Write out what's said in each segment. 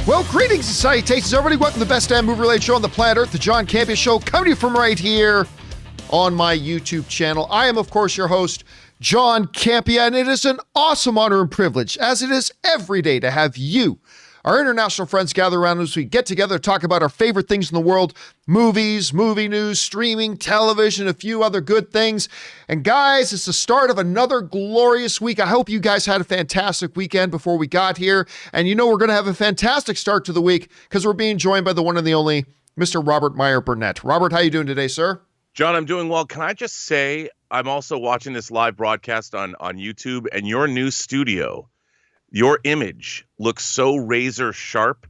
Well, greetings and salutations, everybody. Welcome to the best damn movie-related show on the planet Earth, the John Campea Show, coming to you from right here on my YouTube channel. I am, of course, your host, John Campea, and it is an awesome honor and privilege, as it is every day, to have you, our international friends, gather around as we get together to talk about our favorite things in the world, movies, movie news, streaming, television, a few other good things. And guys, it's the start of another glorious week. I hope you guys had a fantastic weekend before we got here. And you know we're going to have a fantastic start to the week because we're being joined by the one and the only Mr. Robert Meyer Burnett. Robert, how you doing today, sir? John, I'm doing well. Can I just say I'm also watching this live broadcast on YouTube, and your new studio, your image looks so razor sharp.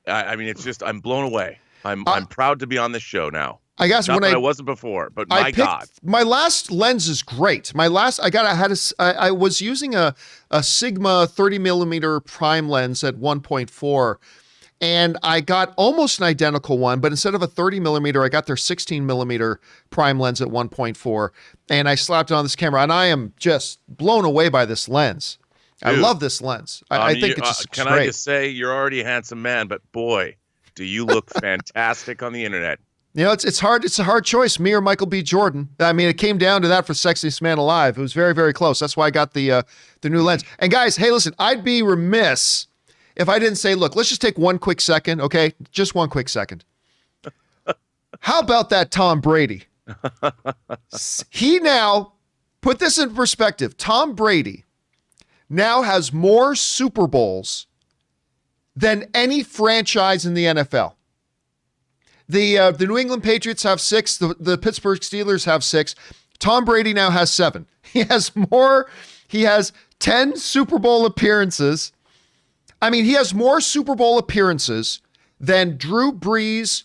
I mean, it's just, I'm blown away. I'm proud to be on this show now. I guess Not that I wasn't before, but my God. My last lens is great. I was using a Sigma 30 millimeter prime lens at 1.4, and I got almost an identical one, but instead of a 30 millimeter, I got their 16 millimeter prime lens at 1.4, and I slapped it on this camera, and I am just blown away by this lens. Dude, I love this lens. I think it's just can great. I just say, you're already a handsome man, but boy, do you look fantastic on the internet. You know, it's hard. It's a hard choice, me or Michael B. Jordan. I mean, it came down to that for Sexiest Man Alive. It was very, very close. That's why I got the new lens. And guys, hey, listen, I'd be remiss if I didn't say, look, let's just take one quick second, okay? Just one quick second. How about that Tom Brady? He now, put this in perspective, Tom Brady now has more Super Bowls than any franchise in the NFL. The New England Patriots have 6. The Pittsburgh Steelers have 6. Tom Brady now has 7. He has more. He has 10 Super Bowl appearances. I mean, he has more Super Bowl appearances than Drew Brees,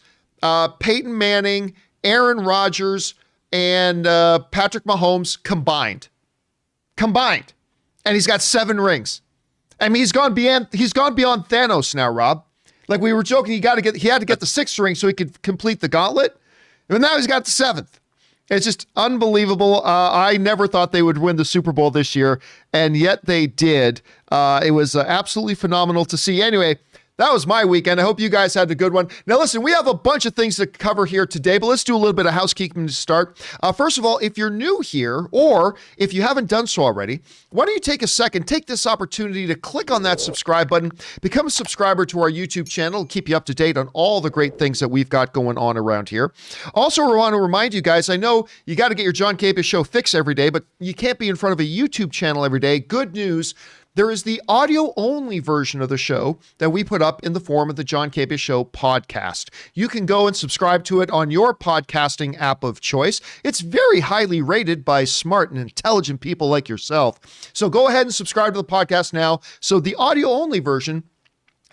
Peyton Manning, Aaron Rodgers, and Patrick Mahomes combined. And he's got 7 rings. I mean, he's gone beyond Thanos now, Rob. Like we were joking, he had to get the 6th ring so he could complete the gauntlet. And now he's got the 7th. It's just unbelievable. I never thought they would win the Super Bowl this year, and yet they did. It was absolutely phenomenal to see. Anyway, that was my weekend. I hope you guys had a good one. Now, listen, we have a bunch of things to cover here today, but let's do a little bit of housekeeping to start. First of all, if you're new here, or if you haven't done so already, why don't you take a second, take this opportunity to click on that subscribe button, become a subscriber to our YouTube channel, keep you up to date on all the great things that we've got going on around here. Also, I want to remind you guys, I know you got to get your John Campea Show fix every day, but you can't be in front of a YouTube channel every day. Good news. There is the audio-only version of the show that we put up in the form of the John Campea Show podcast. You can go and subscribe to it on your podcasting app of choice. It's very highly rated by smart and intelligent people like yourself. So go ahead and subscribe to the podcast now. So the audio-only version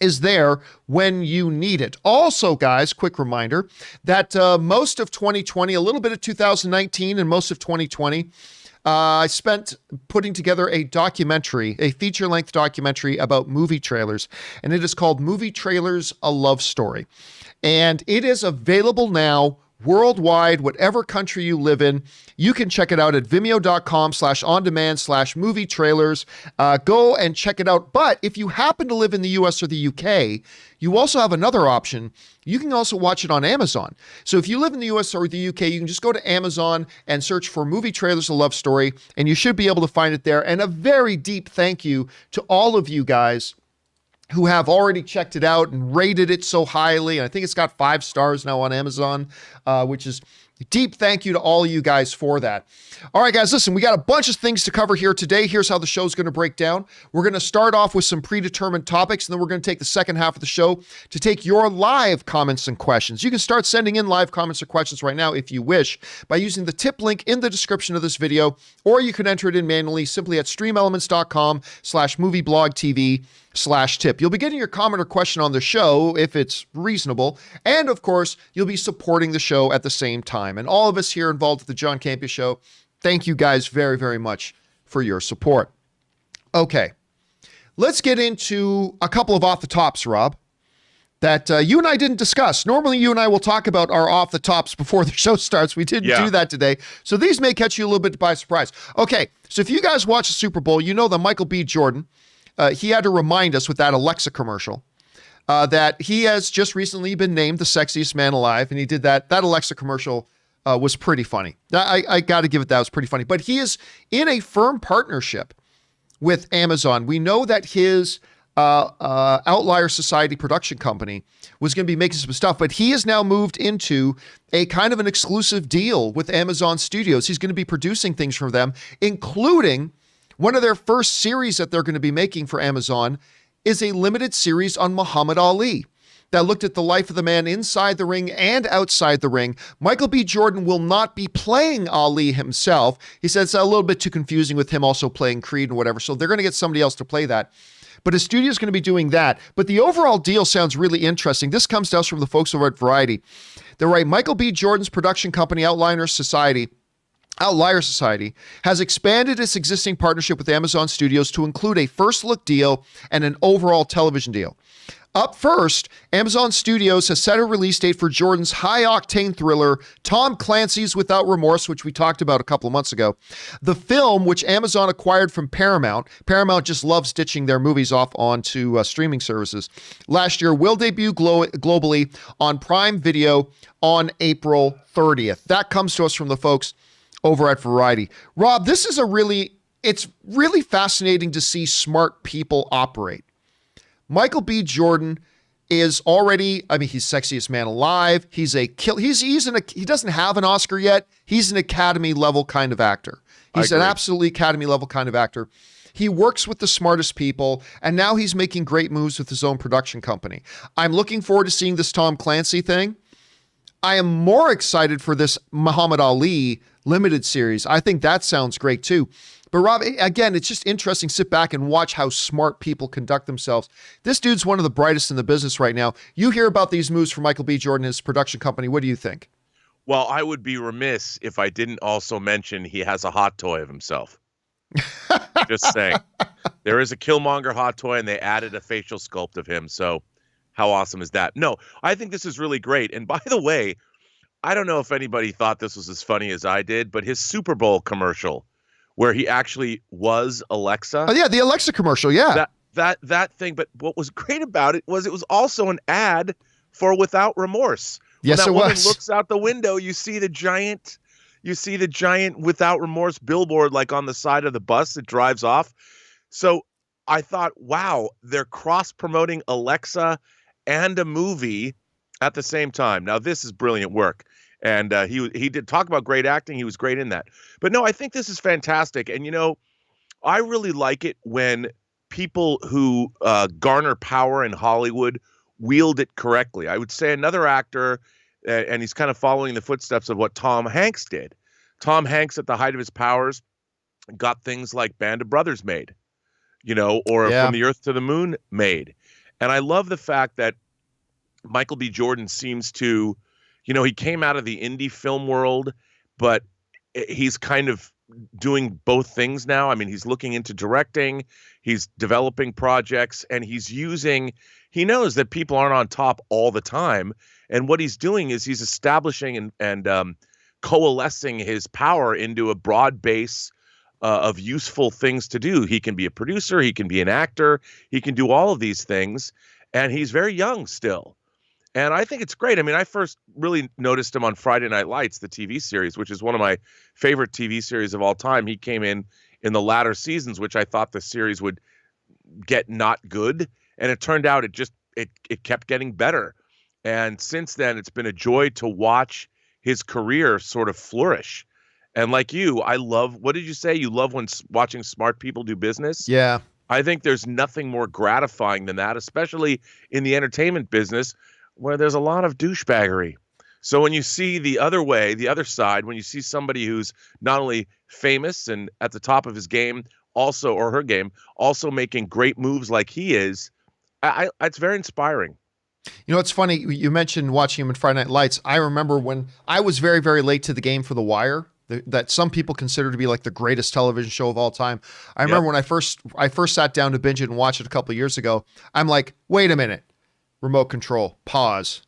is there when you need it. Also, guys, quick reminder that most of 2020, a little bit of 2019 and most of 2020, I spent putting together a documentary, a feature-length documentary about movie trailers, and it is called Movie Trailers, A Love Story. And it is available now worldwide, whatever country you live in. You can check it out at vimeo.com/on-demand/movie trailers. Go and check it out. But if you happen to live in the US or the UK, you also have another option. You can also watch it on Amazon. So if you live in the US or the UK, you can just go to Amazon and search for Movie Trailers, A Love Story, and you should be able to find it there. And a very deep thank you to all of you guys who have already checked it out and rated it so highly. And I think it's got 5 stars now on Amazon, which is deep thank you to all you guys for that. All right, guys, listen, we got a bunch of things to cover here today. Here's how the show's going to break down. We're going to start off with some predetermined topics, and then we're going to take the second half of the show to take your live comments and questions. You can start sending in live comments or questions right now if you wish by using the tip link in the description of this video, or you can enter it in manually simply at streamelements.com/movieblogtv/tip. You'll be getting your comment or question on the show if it's reasonable. And of course, you'll be supporting the show at the same time. And all of us here involved with the John Campea Show, thank you guys very, very much for your support. Okay, let's get into a couple of off the tops, Rob, that you and I didn't discuss. Normally, you and I will talk about our off the tops before the show starts. We didn't do that today. So these may catch you a little bit by surprise. Okay, so if you guys watch the Super Bowl, you know that Michael B. Jordan, he had to remind us with that Alexa commercial that he has just recently been named the sexiest man alive, and he did that. That Alexa commercial was pretty funny. I got to give it that was pretty funny. But he is in a firm partnership with Amazon. We know that his Outlier Society production company was going to be making some stuff, but he has now moved into a kind of an exclusive deal with Amazon Studios. He's going to be producing things for them, including one of their first series that they're going to be making for Amazon is a limited series on Muhammad Ali that looked at the life of the man inside the ring and outside the ring. Michael B. Jordan will not be playing Ali himself. He said it's a little bit too confusing with him also playing Creed and whatever, so they're going to get somebody else to play that. But his studio is going to be doing that. But the overall deal sounds really interesting. This comes to us from the folks over at Variety. They're right. Michael B. Jordan's production company, Outlier Society, has expanded its existing partnership with Amazon Studios to include a first look deal and an overall television deal. Up first, Amazon Studios has set a release date for Jordan's high-octane thriller, Tom Clancy's Without Remorse, which we talked about a couple of months ago. The film, which Amazon acquired from Paramount just loves ditching their movies off onto streaming services, last year, will debut globally on Prime Video on April 30th. That comes to us from the folks over at Variety. Rob, this is it's really fascinating to see smart people operate. Michael B. Jordan is already, he's sexiest man alive. He doesn't have an Oscar yet. He's an Academy level kind of actor. He's an absolutely Academy level kind of actor. He works with the smartest people, and now he's making great moves with his own production company. I'm looking forward to seeing this Tom Clancy thing. I am more excited for this Muhammad Ali limited series. I think that sounds great too. But Rob, again, it's just interesting. Sit back and watch how smart people conduct themselves. This dude's one of the brightest in the business right now. You hear about these moves from Michael B. Jordan, his production company. What do you think? Well, I would be remiss if I didn't also mention he has a hot toy of himself. Just saying. There is a Killmonger hot toy, and they added a facial sculpt of him. So how awesome is that? No, I think this is really great. And by the way, I don't know if anybody thought this was as funny as I did, but his Super Bowl commercial, where he actually was Alexa. Oh yeah, the Alexa commercial, yeah. That thing, but what was great about it was also an ad for Without Remorse. Yes, when that it woman was. looks out the window, you see the giant Without Remorse billboard like on the side of the bus that drives off. So I thought, wow, they're cross-promoting Alexa and a movie at the same time. Now this is brilliant work. And he did talk about great acting. He was great in that. But no, I think this is fantastic. And, I really like it when people who garner power in Hollywood wield it correctly. I would say another actor, and he's kind of following the footsteps of what Tom Hanks did. Tom Hanks, at the height of his powers, got things like Band of Brothers made, or From the Earth to the Moon made. And I love the fact that Michael B. Jordan seems to, he came out of the indie film world, but he's kind of doing both things now. He's looking into directing, he's developing projects, and he knows that people aren't on top all the time. And what he's doing is he's establishing and coalescing his power into a broad base of useful things to do. He can be a producer, he can be an actor, he can do all of these things, and he's very young still. And I think it's great. I first really noticed him on Friday Night Lights, the TV series, which is one of my favorite TV series of all time. He came in the latter seasons, which I thought the series would get not good. And it turned out it kept getting better. And since then, it's been a joy to watch his career sort of flourish. And like you, I love, what did you say? You love when watching smart people do business? Yeah. I think there's nothing more gratifying than that, especially in the entertainment business, where there's a lot of douchebaggery. So when you see the other side, when you see somebody who's not only famous and at the top of his game, or her game, also making great moves like he is, it's very inspiring. It's funny. You mentioned watching him in Friday Night Lights. I remember when I was very, very late to the game for The Wire, that some people consider to be like the greatest television show of all time. I remember when I first sat down to binge it and watch it a couple of years ago. I'm like, wait a minute. Remote control, pause.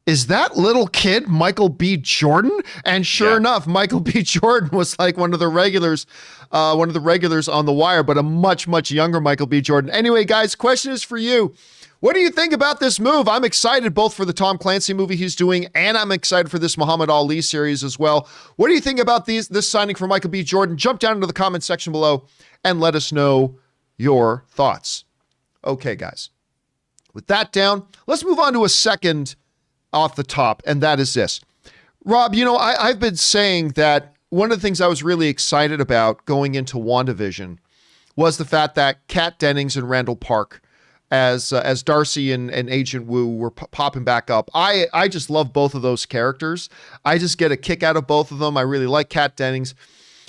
Is that little kid Michael B. Jordan? And sure enough, Michael B. Jordan was like one of the regulars on The Wire, but a much, much younger Michael B. Jordan. Anyway, guys, question is for you. What do you think about this move? I'm excited both for the Tom Clancy movie he's doing, and I'm excited for this Muhammad Ali series as well. What do you think about this signing for Michael B. Jordan? Jump down into the comment section below and let us know your thoughts. Okay, guys. With that down, let's move on to a second off the top, and that is this. Rob, I've been saying that one of the things I was really excited about going into WandaVision was the fact that Kat Dennings and Randall Park as Darcy and Agent Wu were popping back up. I just love both of those characters. I just get a kick out of both of them. I really like Kat Dennings.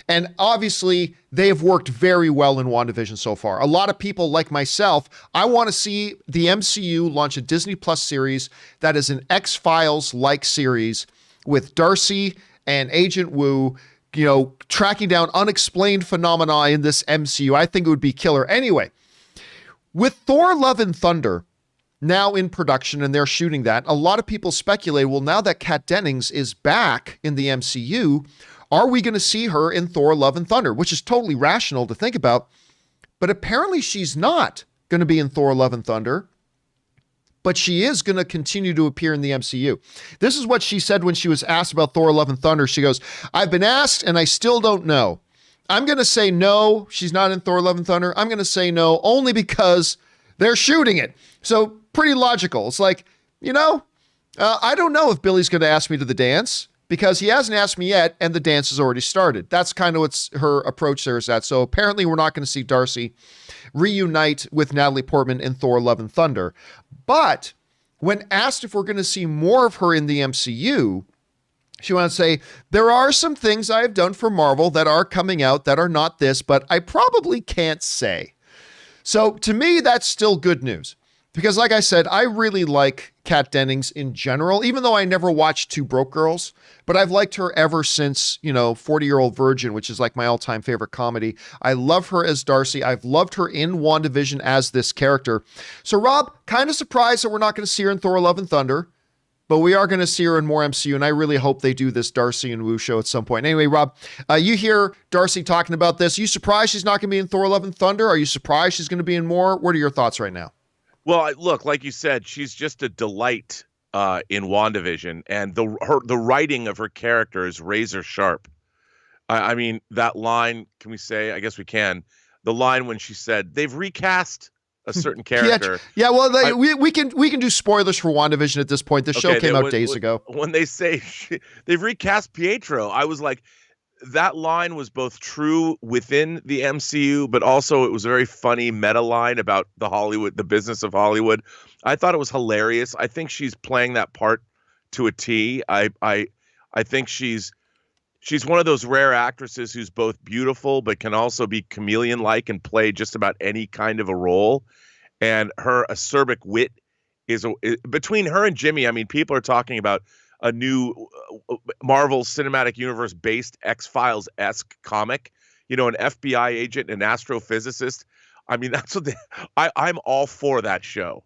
And obviously, they have worked very well in WandaVision so far. A lot of people, like myself, I want to see the MCU launch a Disney Plus series that is an X-Files-like series with Darcy and Agent Wu, tracking down unexplained phenomena in this MCU. I think it would be killer. Anyway, with Thor: Love and Thunder now in production and they're shooting that, a lot of people speculate, well, now that Kat Dennings is back in the MCU, are we going to see her in Thor: Love and Thunder? Which is totally rational to think about. But apparently she's not going to be in Thor: Love and Thunder. But she is going to continue to appear in the MCU. This is what she said when she was asked about Thor: Love and Thunder. She goes, I've been asked and I still don't know. I'm going to say no, she's not in Thor: Love and Thunder. I'm going to say no only because they're shooting it. So pretty logical. It's like, I don't know if Billy's going to ask me to the dance, because he hasn't asked me yet, and the dance has already started. That's kind of what's her approach there is at. So apparently we're not going to see Darcy reunite with Natalie Portman in Thor: Love and Thunder. But when asked if we're going to see more of her in the MCU, she wanted to say, there are some things I have done for Marvel that are coming out that are not this, but I probably can't say. So to me, that's still good news. Because like I said, I really like Kat Dennings in general, even though I never watched Two Broke Girls, but I've liked her ever since, 40-Year-Old Virgin, which is like my all-time favorite comedy. I love her as Darcy. I've loved her in WandaVision as this character. So Rob, kind of surprised that we're not going to see her in Thor: Love and Thunder, but we are going to see her in more MCU, and I really hope they do this Darcy and Wu show at some point. Anyway, Rob, you hear Darcy talking about this. Are you surprised she's not going to be in Thor: Love and Thunder? Are you surprised she's going to be in more? What are your thoughts right now? Well, look, like you said, she's just a delight in WandaVision, and the writing of her character is razor sharp. I mean, that line, can we say? I guess we can. The line when she said they've recast a certain character. Yeah. Well, we can do spoilers for WandaVision at this point. The show came out days ago. When they say they've recast Pietro, I was like, that line was both true within the MCU, but also it was a very funny meta line about the business of Hollywood. I thought it was hilarious. I think she's playing that part to a T. I think she's one of those rare actresses who's both beautiful, but can also be chameleon-like and play just about any kind of a role. And her acerbic wit is between her and Jimmy. I mean, people are talking about a new Marvel Cinematic Universe based X-Files-esque comic, an FBI agent, an astrophysicist. I mean, that's what I'm all for that show.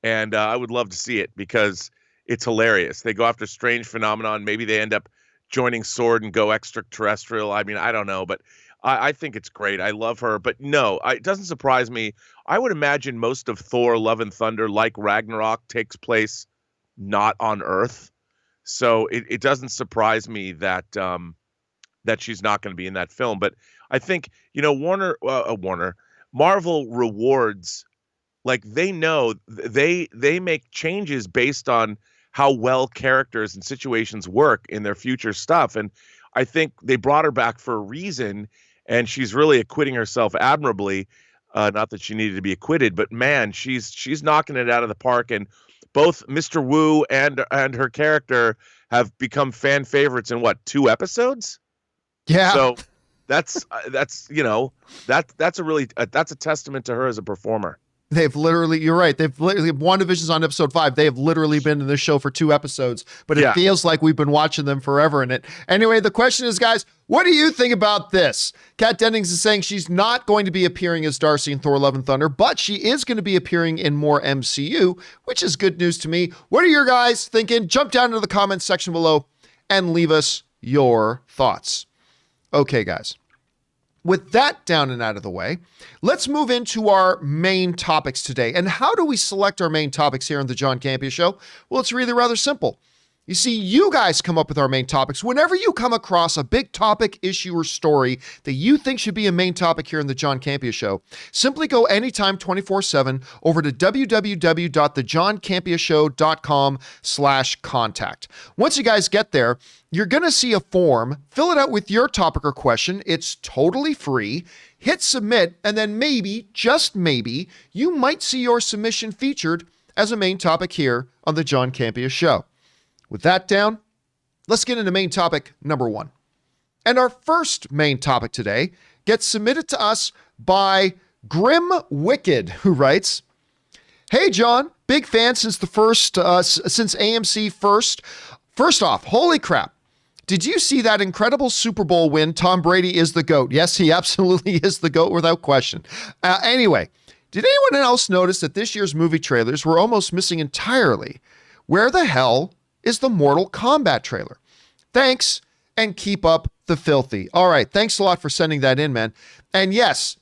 And I would love to see it because it's hilarious. They go after strange phenomenon. Maybe they end up joining SWORD and go extraterrestrial. I mean, I don't know, but I think it's great. I love her. But no, it doesn't surprise me. I would imagine most of Thor: Love and Thunder, like Ragnarok, takes place not on Earth. So it doesn't surprise me that she's not going to be in that film. But I think, Marvel rewards, like they know they make changes based on how well characters and situations work in their future stuff. And I think they brought her back for a reason, and she's really acquitting herself admirably. Not that she needed to be acquitted, but man, she's knocking it out of the park. And both Mr. Wu and her character have become fan favorites in 2 episodes? Yeah. So that's a testament to her as a performer. You're right. WandaVision's on episode 5. They have literally been in this show for 2 episodes, but it feels like we've been watching them forever in it. Anyway, the question is, guys, what do you think about this? Kat Dennings is saying she's not going to be appearing as Darcy in Thor: Love and Thunder, but she is going to be appearing in more MCU, which is good news to me. What are your guys thinking? Jump down into the comments section below and leave us your thoughts. Okay, guys. With that down and out of the way, let's move into our main topics today. And how do we select our main topics here on the John Campea Show? Well, it's really rather simple. You see, you guys come up with our main topics. Whenever you come across a big topic, issue, or story that you think should be a main topic here in the John Campea Show, simply go anytime 24/7 over to www.thejohncampeashow.com/contact. Once you guys get there, you're going to see a form. Fill it out with your topic or question. It's totally free. Hit submit, and then maybe, just maybe, you might see your submission featured as a main topic here on the John Campea Show. With that down, let's get into main topic number 1. And our first main topic today gets submitted to us by Grim Wicked, who writes, "Hey John, big fan since AMC first. First off, holy crap. Did you see that incredible Super Bowl win? Tom Brady is the GOAT. Yes, he absolutely is the GOAT without question. Anyway, did anyone else notice that this year's movie trailers were almost missing entirely? Where the hell is the Mortal Kombat trailer? Thanks, and keep up the filthy." All right, thanks a lot for sending that in, man. And yes,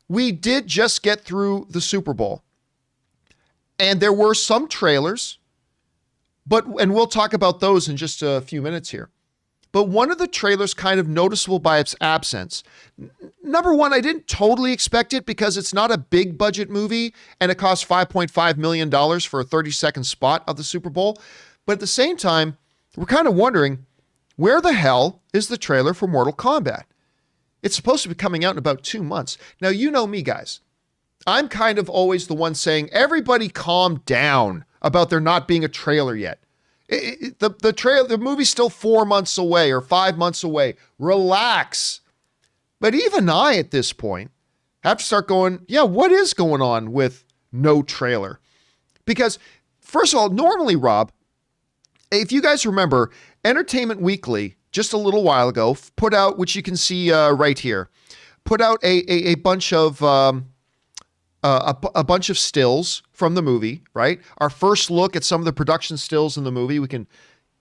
we did just get through the Super Bowl. And there were some trailers, and we'll talk about those in just a few minutes here. But one of the trailers kind of noticeable by its absence. Number one, I didn't totally expect it because it's not a big budget movie and it cost $5.5 million for a 30-second spot of the Super Bowl. But at the same time, we're kind of wondering, where the hell is the trailer for Mortal Kombat? It's supposed to be coming out in about 2 months. Now, you know me, guys. I'm kind of always the one saying, everybody calm down about there not being a trailer yet. The movie's still 4 months away or 5 months away. Relax. But even I, at this point, have to start going, yeah, what is going on with no trailer? Because, first of all, normally, Rob, if you guys remember, Entertainment Weekly, just a little while ago, put out, which you can see right here, put out a bunch of a bunch of stills from the movie, right? Our first look at some of the production stills in the movie. We can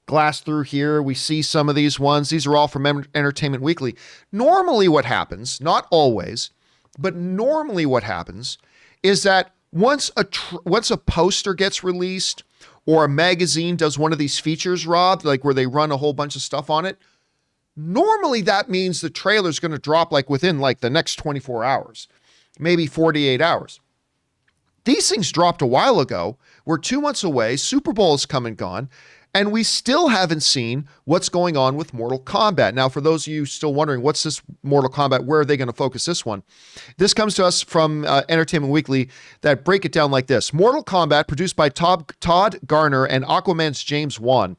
glass through here. We see some of these ones. These are all from Entertainment Weekly. Normally what happens, not always, but normally what happens is that once a poster gets released or a magazine does one of these features, Rob, like where they run a whole bunch of stuff on it, normally that means the trailer is going to drop like within like the next 24 hours, maybe 48 hours. These things dropped a while ago. We're 2 months away. Super Bowl has come and gone, and we still haven't seen what's going on with Mortal Kombat. Now, for those of you still wondering, what's this Mortal Kombat? Where are they going to focus this one? This comes to us from Entertainment Weekly that break it down like this. Mortal Kombat, produced by Todd Garner and Aquaman's James Wan,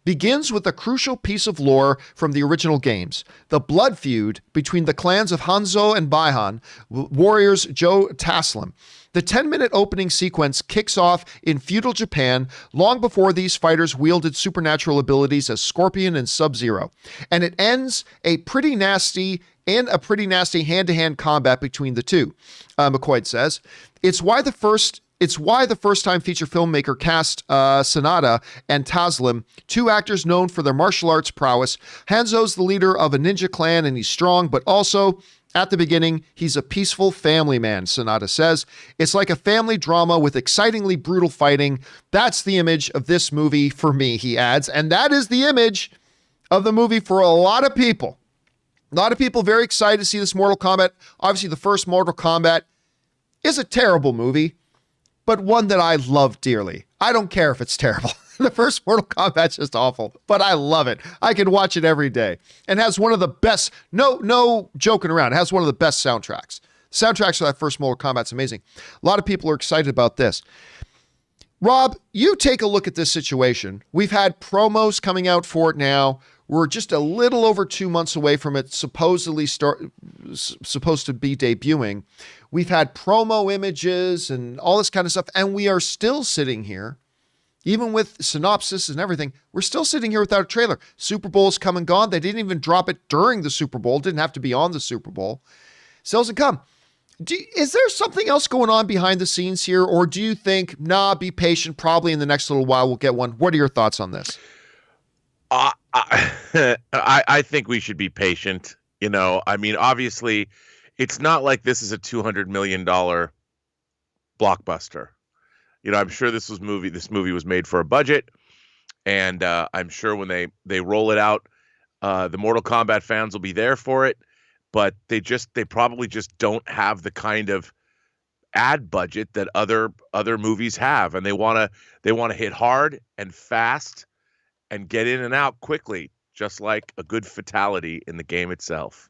begins with a crucial piece of lore from the original games, the blood feud between the clans of Hanzo and Baihan, warriors Joe Taslim. The 10-minute opening sequence kicks off in feudal Japan long before these fighters wielded supernatural abilities as Scorpion and Sub-Zero. And it ends a pretty nasty hand-to-hand combat between the two, McCoy says. It's why the first-time feature filmmaker cast Sanada and Taslim, two actors known for their martial arts prowess. Hanzo's the leader of a ninja clan and he's strong, but also, at the beginning, he's a peaceful family man, Sanada says. It's like a family drama with excitingly brutal fighting. That's the image of this movie for me, he adds. And that is the image of the movie for a lot of people. A lot of people very excited to see this Mortal Kombat. Obviously, the first Mortal Kombat is a terrible movie, but one that I love dearly. I don't care if it's terrible. The first Mortal Kombat's just awful, but I love it. I can watch it every day. And has one of the best, no joking around, it has one of the best soundtracks. Soundtracks for that first Mortal Kombat's amazing. A lot of people are excited about this. Rob, you take a look at this situation. We've had promos coming out for it now. We're just a little over 2 months away from it supposed to be debuting. We've had promo images and all this kind of stuff, and we are still sitting here, even with synopsis and everything, we're still sitting here without a trailer. Super Bowl's come and gone. They didn't even drop it during the Super Bowl. It didn't have to be on the Super Bowl. Still hasn't come. Is there something else going on behind the scenes here, or do you think, be patient, probably in the next little while we'll get one? What are your thoughts on this? I think we should be patient. I mean, obviously, it's not like this is a $200 million blockbuster. I'm sure this movie was made for a budget, and I'm sure when they roll it out, the Mortal Kombat fans will be there for it, but they probably just don't have the kind of ad budget that other movies have, and they want to hit hard and fast and get in and out quickly, just like a good fatality in the game itself.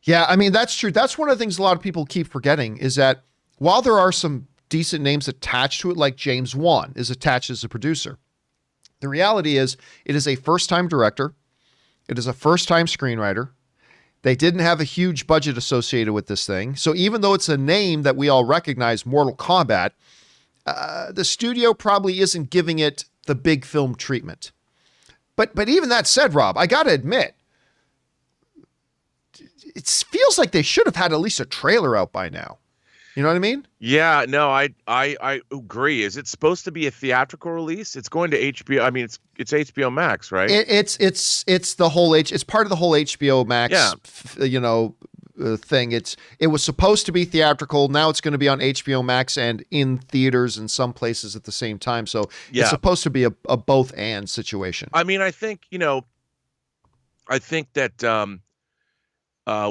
Yeah, I mean, that's true. That's one of the things a lot of people keep forgetting is that while there are some decent names attached to it, like James Wan is attached as a producer, the reality is it is a first-time director. It is a first-time screenwriter. They didn't have a huge budget associated with this thing. So even though it's a name that we all recognize, Mortal Kombat, the studio probably isn't giving it the big film treatment. But even that said, Rob, I got to admit, it feels like they should have had at least a trailer out by now. You know what I mean? Yeah, no, I agree. Is it supposed to be a theatrical release? It's going to HBO. I mean, it's HBO Max, right? It's the whole it's part of the whole HBO Max, thing. It was supposed to be theatrical. Now it's going to be on HBO Max and in theaters in some places at the same time. So it's supposed to be a both and situation. I mean, I think that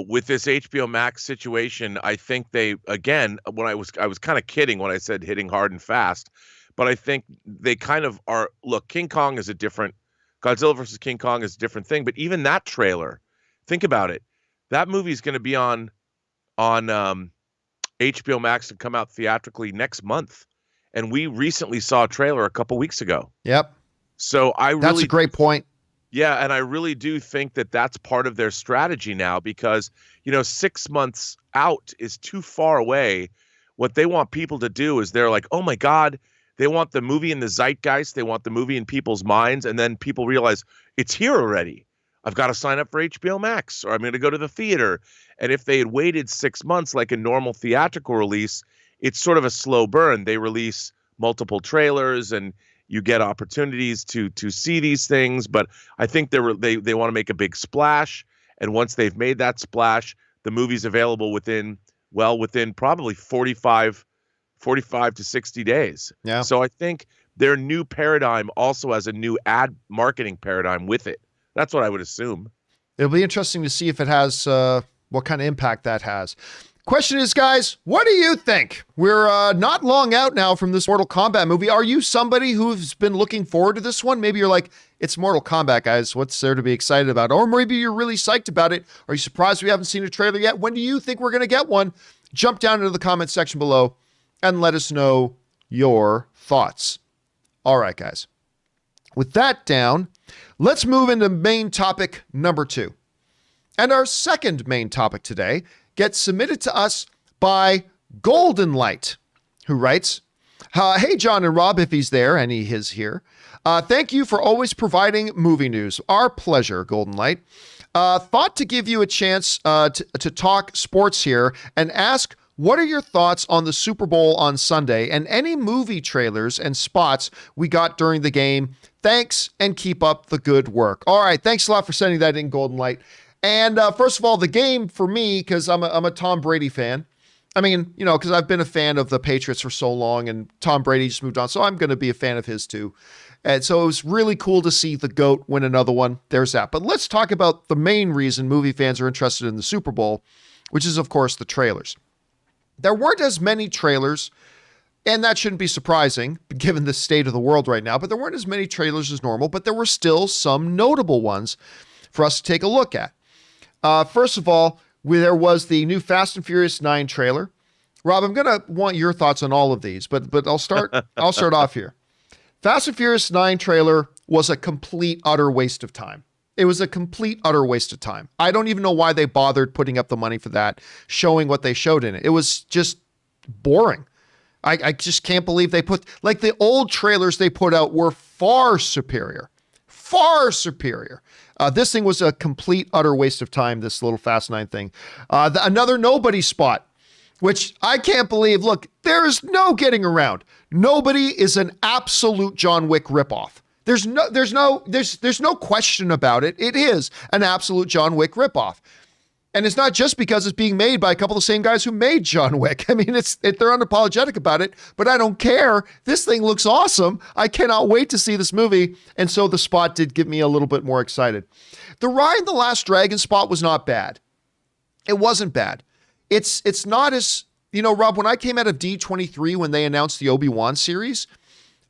with this HBO Max situation, I think they, again, when I was kind of kidding when I said hitting hard and fast, but I think they kind of are. Look, Godzilla versus King Kong is a different thing, but even that trailer, think about it. That movie is going to be on HBO Max and come out theatrically next month. And we recently saw a trailer a couple weeks ago. Yep. So that's a great point. Yeah, and I really do think that that's part of their strategy now because, 6 months out is too far away. What they want people to do is they're like, oh my God, they want the movie in the zeitgeist. They want the movie in people's minds. And then people realize it's here already. I've got to sign up for HBO Max or I'm going to go to the theater. And if they had waited 6 months like a normal theatrical release, it's sort of a slow burn. They release multiple trailers and you get opportunities to see these things, but I think they want to make a big splash. And once they've made that splash, the movie's available within probably 45 to 60 days. Yeah. So I think their new paradigm also has a new ad marketing paradigm with it. That's what I would assume. It'll be interesting to see if it has what kind of impact that has. Question is, guys, what do you think? We're not long out now from this Mortal Kombat movie. Are you somebody who's been looking forward to this one? Maybe you're like, it's Mortal Kombat, guys. What's there to be excited about? Or maybe you're really psyched about it. Are you surprised we haven't seen a trailer yet? When do you think we're going to get one? Jump down into the comment section below and let us know your thoughts. All right, guys. With that down, let's move into main topic number 2. And our second main topic today gets submitted to us by Golden Light, who writes, hey, John and Rob, if he's there, and he is here. Thank you for always providing movie news. Our pleasure, Golden Light. Thought to give you a chance to talk sports here and ask, what are your thoughts on the Super Bowl on Sunday and any movie trailers and spots we got during the game? Thanks, and keep up the good work. All right, thanks a lot for sending that in, Golden Light. And first of all, the game for me, because I'm a Tom Brady fan. I mean, because I've been a fan of the Patriots for so long and Tom Brady just moved on. So I'm going to be a fan of his too. And so it was really cool to see the GOAT win another one. There's that. But let's talk about the main reason movie fans are interested in the Super Bowl, which is, of course, the trailers. There weren't as many trailers, and that shouldn't be surprising given the state of the world right now, but there weren't as many trailers as normal, but there were still some notable ones for us to take a look at. First of all, there was the new Fast and Furious 9 trailer. Rob, I'm going to want your thoughts on all of these, but I'll start off here. Fast and Furious 9 trailer was a complete, utter waste of time. It was a complete, utter waste of time. I don't even know why they bothered putting up the money for that, showing what they showed in it. It was just boring. I just can't believe they put, like the old trailers they put out were far superior. Far superior. This thing was a complete, utter waste of time, this little Fast 9 thing. Another nobody spot, which I can't believe. Look, there is no getting around. Nobody is an absolute John Wick ripoff. There's no question about it. It is an absolute John Wick ripoff. And it's not just because it's being made by a couple of the same guys who made John Wick. I mean, they're unapologetic about it, but I don't care. This thing looks awesome. I cannot wait to see this movie. And so the spot did get me a little bit more excited. The Raya and the Last Dragon spot was not bad. It wasn't bad. It's not as, Rob, when I came out of D23 when they announced the Obi-Wan series,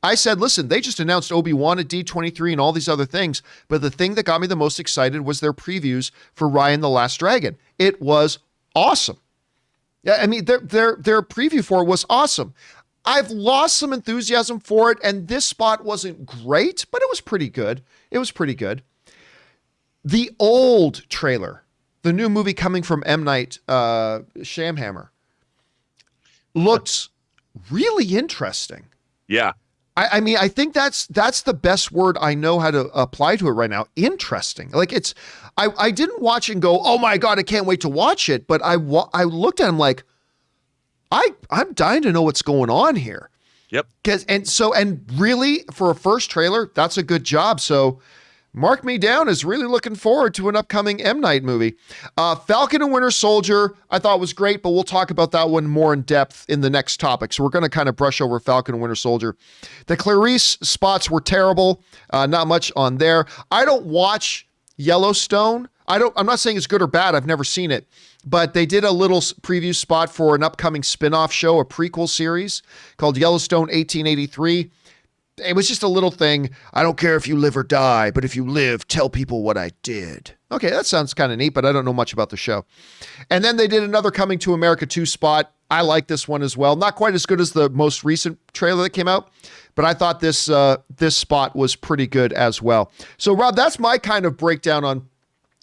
I said, listen, they just announced Obi-Wan at D23 and all these other things, but the thing that got me the most excited was their previews for Raya and the Last Dragon. It was awesome. Yeah, I mean, their preview for it was awesome. I've lost some enthusiasm for it, and this spot wasn't great, but it was pretty good. It was pretty good. The old trailer, the new movie coming from M. Night Shyamalan, looked really interesting. Yeah. I mean, I think that's the best word I know how to apply to it right now. Interesting. Like I didn't watch it and go, oh my God, I can't wait to watch it. But I looked at him like, I'm dying to know what's going on here. Yep. And really for a first trailer, that's a good job. So mark me down as really looking forward to an upcoming M. Night movie. Falcon and Winter Soldier, I thought was great, but we'll talk about that one more in depth in the next topic. So we're going to kind of brush over Falcon and Winter Soldier. The Clarice spots were terrible. Not much on there. I don't watch Yellowstone. I'm not saying it's good or bad. I've never seen it, but they did a little preview spot for an upcoming spin-off show, a prequel series called Yellowstone 1883. It was just a little thing. I don't care if you live or die, but if you live, tell people what I did. Okay, that sounds kind of neat, but I don't know much about the show. And then they did another Coming to America 2 spot. I like this one as well. Not quite as good as the most recent trailer that came out, but I thought this spot was pretty good as well. So, Rob, that's my kind of breakdown on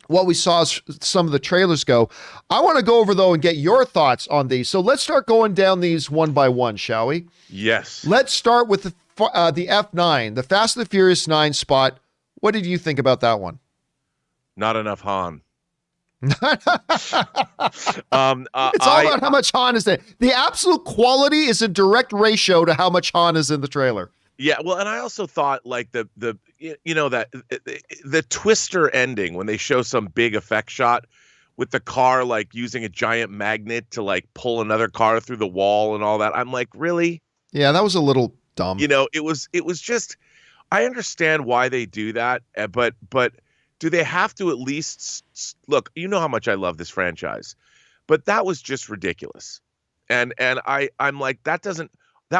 what we saw as some of the trailers go. I want to go over, though, and get your thoughts on these. So let's start going down these one by one, shall we? Yes. Let's start with the F9, the Fast and the Furious 9 spot. What did you think about that one? Not enough Han. It's all about how much Han is there. The absolute quality is in direct ratio to how much Han is in the trailer. Yeah, well, and I also thought like the twister ending when they show some big effect shot with the car like using a giant magnet to like pull another car through the wall and all that. I'm like, really? Yeah, that was a little dumb. It was just, I understand why they do that, but do they have to at least look, how much I love this franchise, but that was just ridiculous. And I'm like, that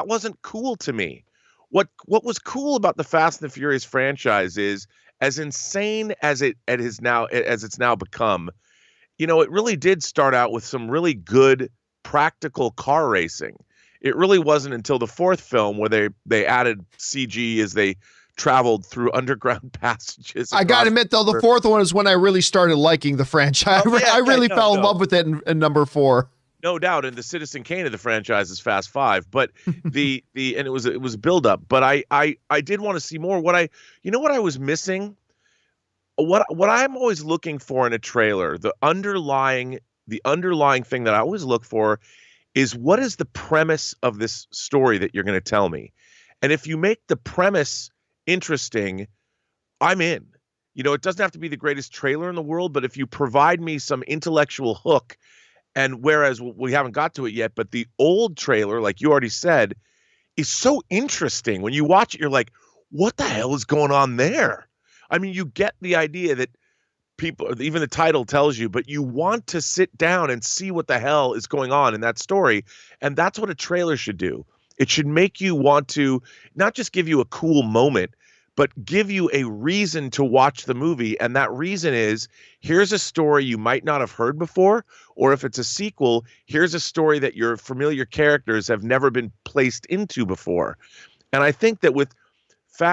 wasn't cool to me. What was cool about the Fast and the Furious franchise is, as insane as it's now become, it really did start out with some really good practical car racing. It really wasn't until the fourth film where they added CG as they traveled through underground passages. I got to admit, though, the fourth one is when I really started liking the franchise. I really fell in love with it in number 4. No doubt, and the Citizen Kane of the franchise is Fast 5, but and it was a build up. But I did want to see more. What I was missing, what I'm always looking for in a trailer, the underlying thing that I always look for is, what is the premise of this story that you're going to tell me? And if you make the premise interesting, I'm in. It doesn't have to be the greatest trailer in the world, but if you provide me some intellectual hook. And whereas we haven't got to it yet, but the old trailer, like you already said, is so interesting. When you watch it, you're like, what the hell is going on there? I mean, you get the idea that people, even the title tells you, but you want to sit down and see what the hell is going on in that story. And that's what a trailer should do. It should make you want to not just give you a cool moment, but give you a reason to watch the movie. And that reason is, here's a story you might not have heard before, or if it's a sequel, here's a story that your familiar characters have never been placed into before. And I think that with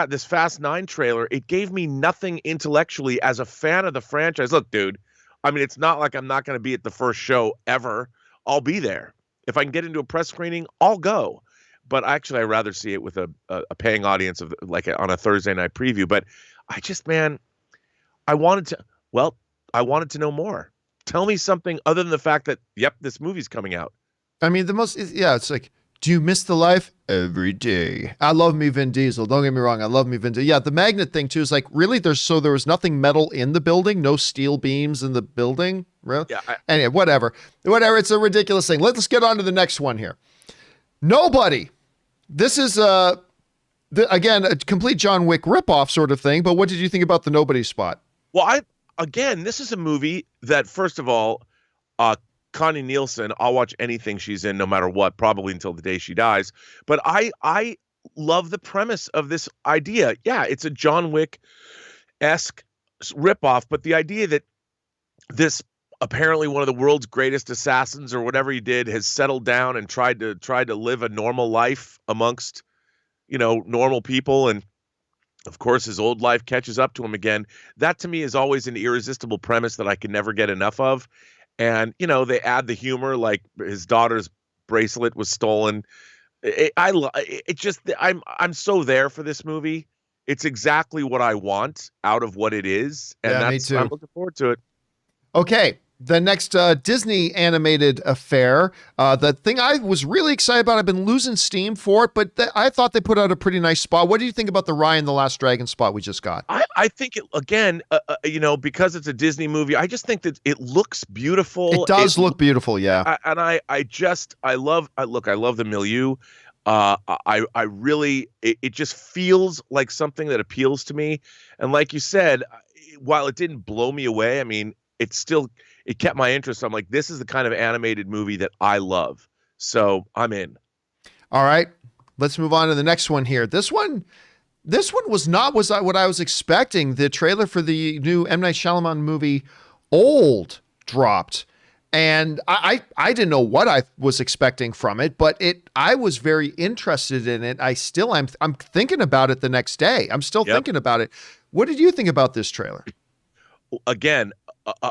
this Fast 9 trailer, it gave me nothing intellectually as a fan of the franchise. Look, dude, I mean, it's not like I'm not going to be at the first show ever. I'll be there. If I can get into a press screening, I'll go. But actually, I'd rather see it with a paying audience of on a Thursday night preview. But I just, man, I wanted to know more. Tell me something other than the fact that, yep, this movie's coming out. I mean, it's like, Do you miss the life? Every day. I love me Vin Diesel. Don't get me wrong. I love me Vin Diesel. Yeah, the magnet thing too is like, really? There was nothing metal in the building? No steel beams in the building? Really? Yeah. Anyway, whatever. Whatever. It's a ridiculous thing. Let's get on to the next one here. Nobody. This is, again, a complete John Wick ripoff sort of thing, but what did you think about the Nobody spot? Well, again, this is a movie that, first of all, Connie Nielsen, I'll watch anything she's in no matter what, probably until the day she dies. But I love the premise of this idea. Yeah, it's a John Wick-esque ripoff, but the idea that this apparently one of the world's greatest assassins or whatever he did has settled down and tried to live a normal life amongst, normal people, and of course his old life catches up to him again. That to me is always an irresistible premise that I can never get enough of. And, they add the humor, like his daughter's bracelet was stolen. I'm so there for this movie. It's exactly what I want out of what it is. And me too. I'm looking forward to it. Okay. The next Disney animated affair, the thing I was really excited about, I've been losing steam for it, but I thought they put out a pretty nice spot. What do you think about the Raya and the Last Dragon spot we just got? I think, again, because it's a Disney movie, I just think that it looks beautiful. It does look beautiful, yeah. I love the milieu. It just feels like something that appeals to me. And like you said, while it didn't blow me away, I mean, it kept my interest. I'm like, this is the kind of animated movie that I love. So I'm in. All right. Let's move on to the next one here. This one was not what I was expecting. The trailer for the new M. Night Shyamalan movie, Old, dropped. And I didn't know what I was expecting from it, but I was very interested in it. I'm thinking about it the next day. I'm still thinking about it. What did you think about this trailer? Again,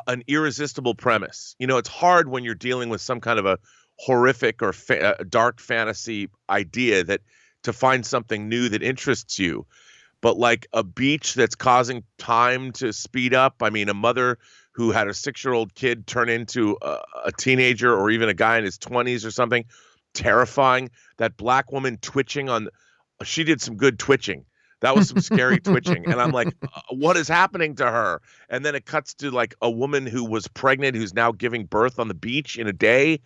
an irresistible premise. It's hard when you're dealing with some kind of a horrific or dark fantasy idea to find something new that interests you. But like a beach that's causing time to speed up. I mean, a mother who had a 6-year-old kid turn into a teenager or even a guy in his 20s or something. Terrifying. That black woman twitching she did some good twitching. That was some scary twitching. And I'm like, what is happening to her? And then it cuts to like a woman who was pregnant, who's now giving birth on the beach in a day.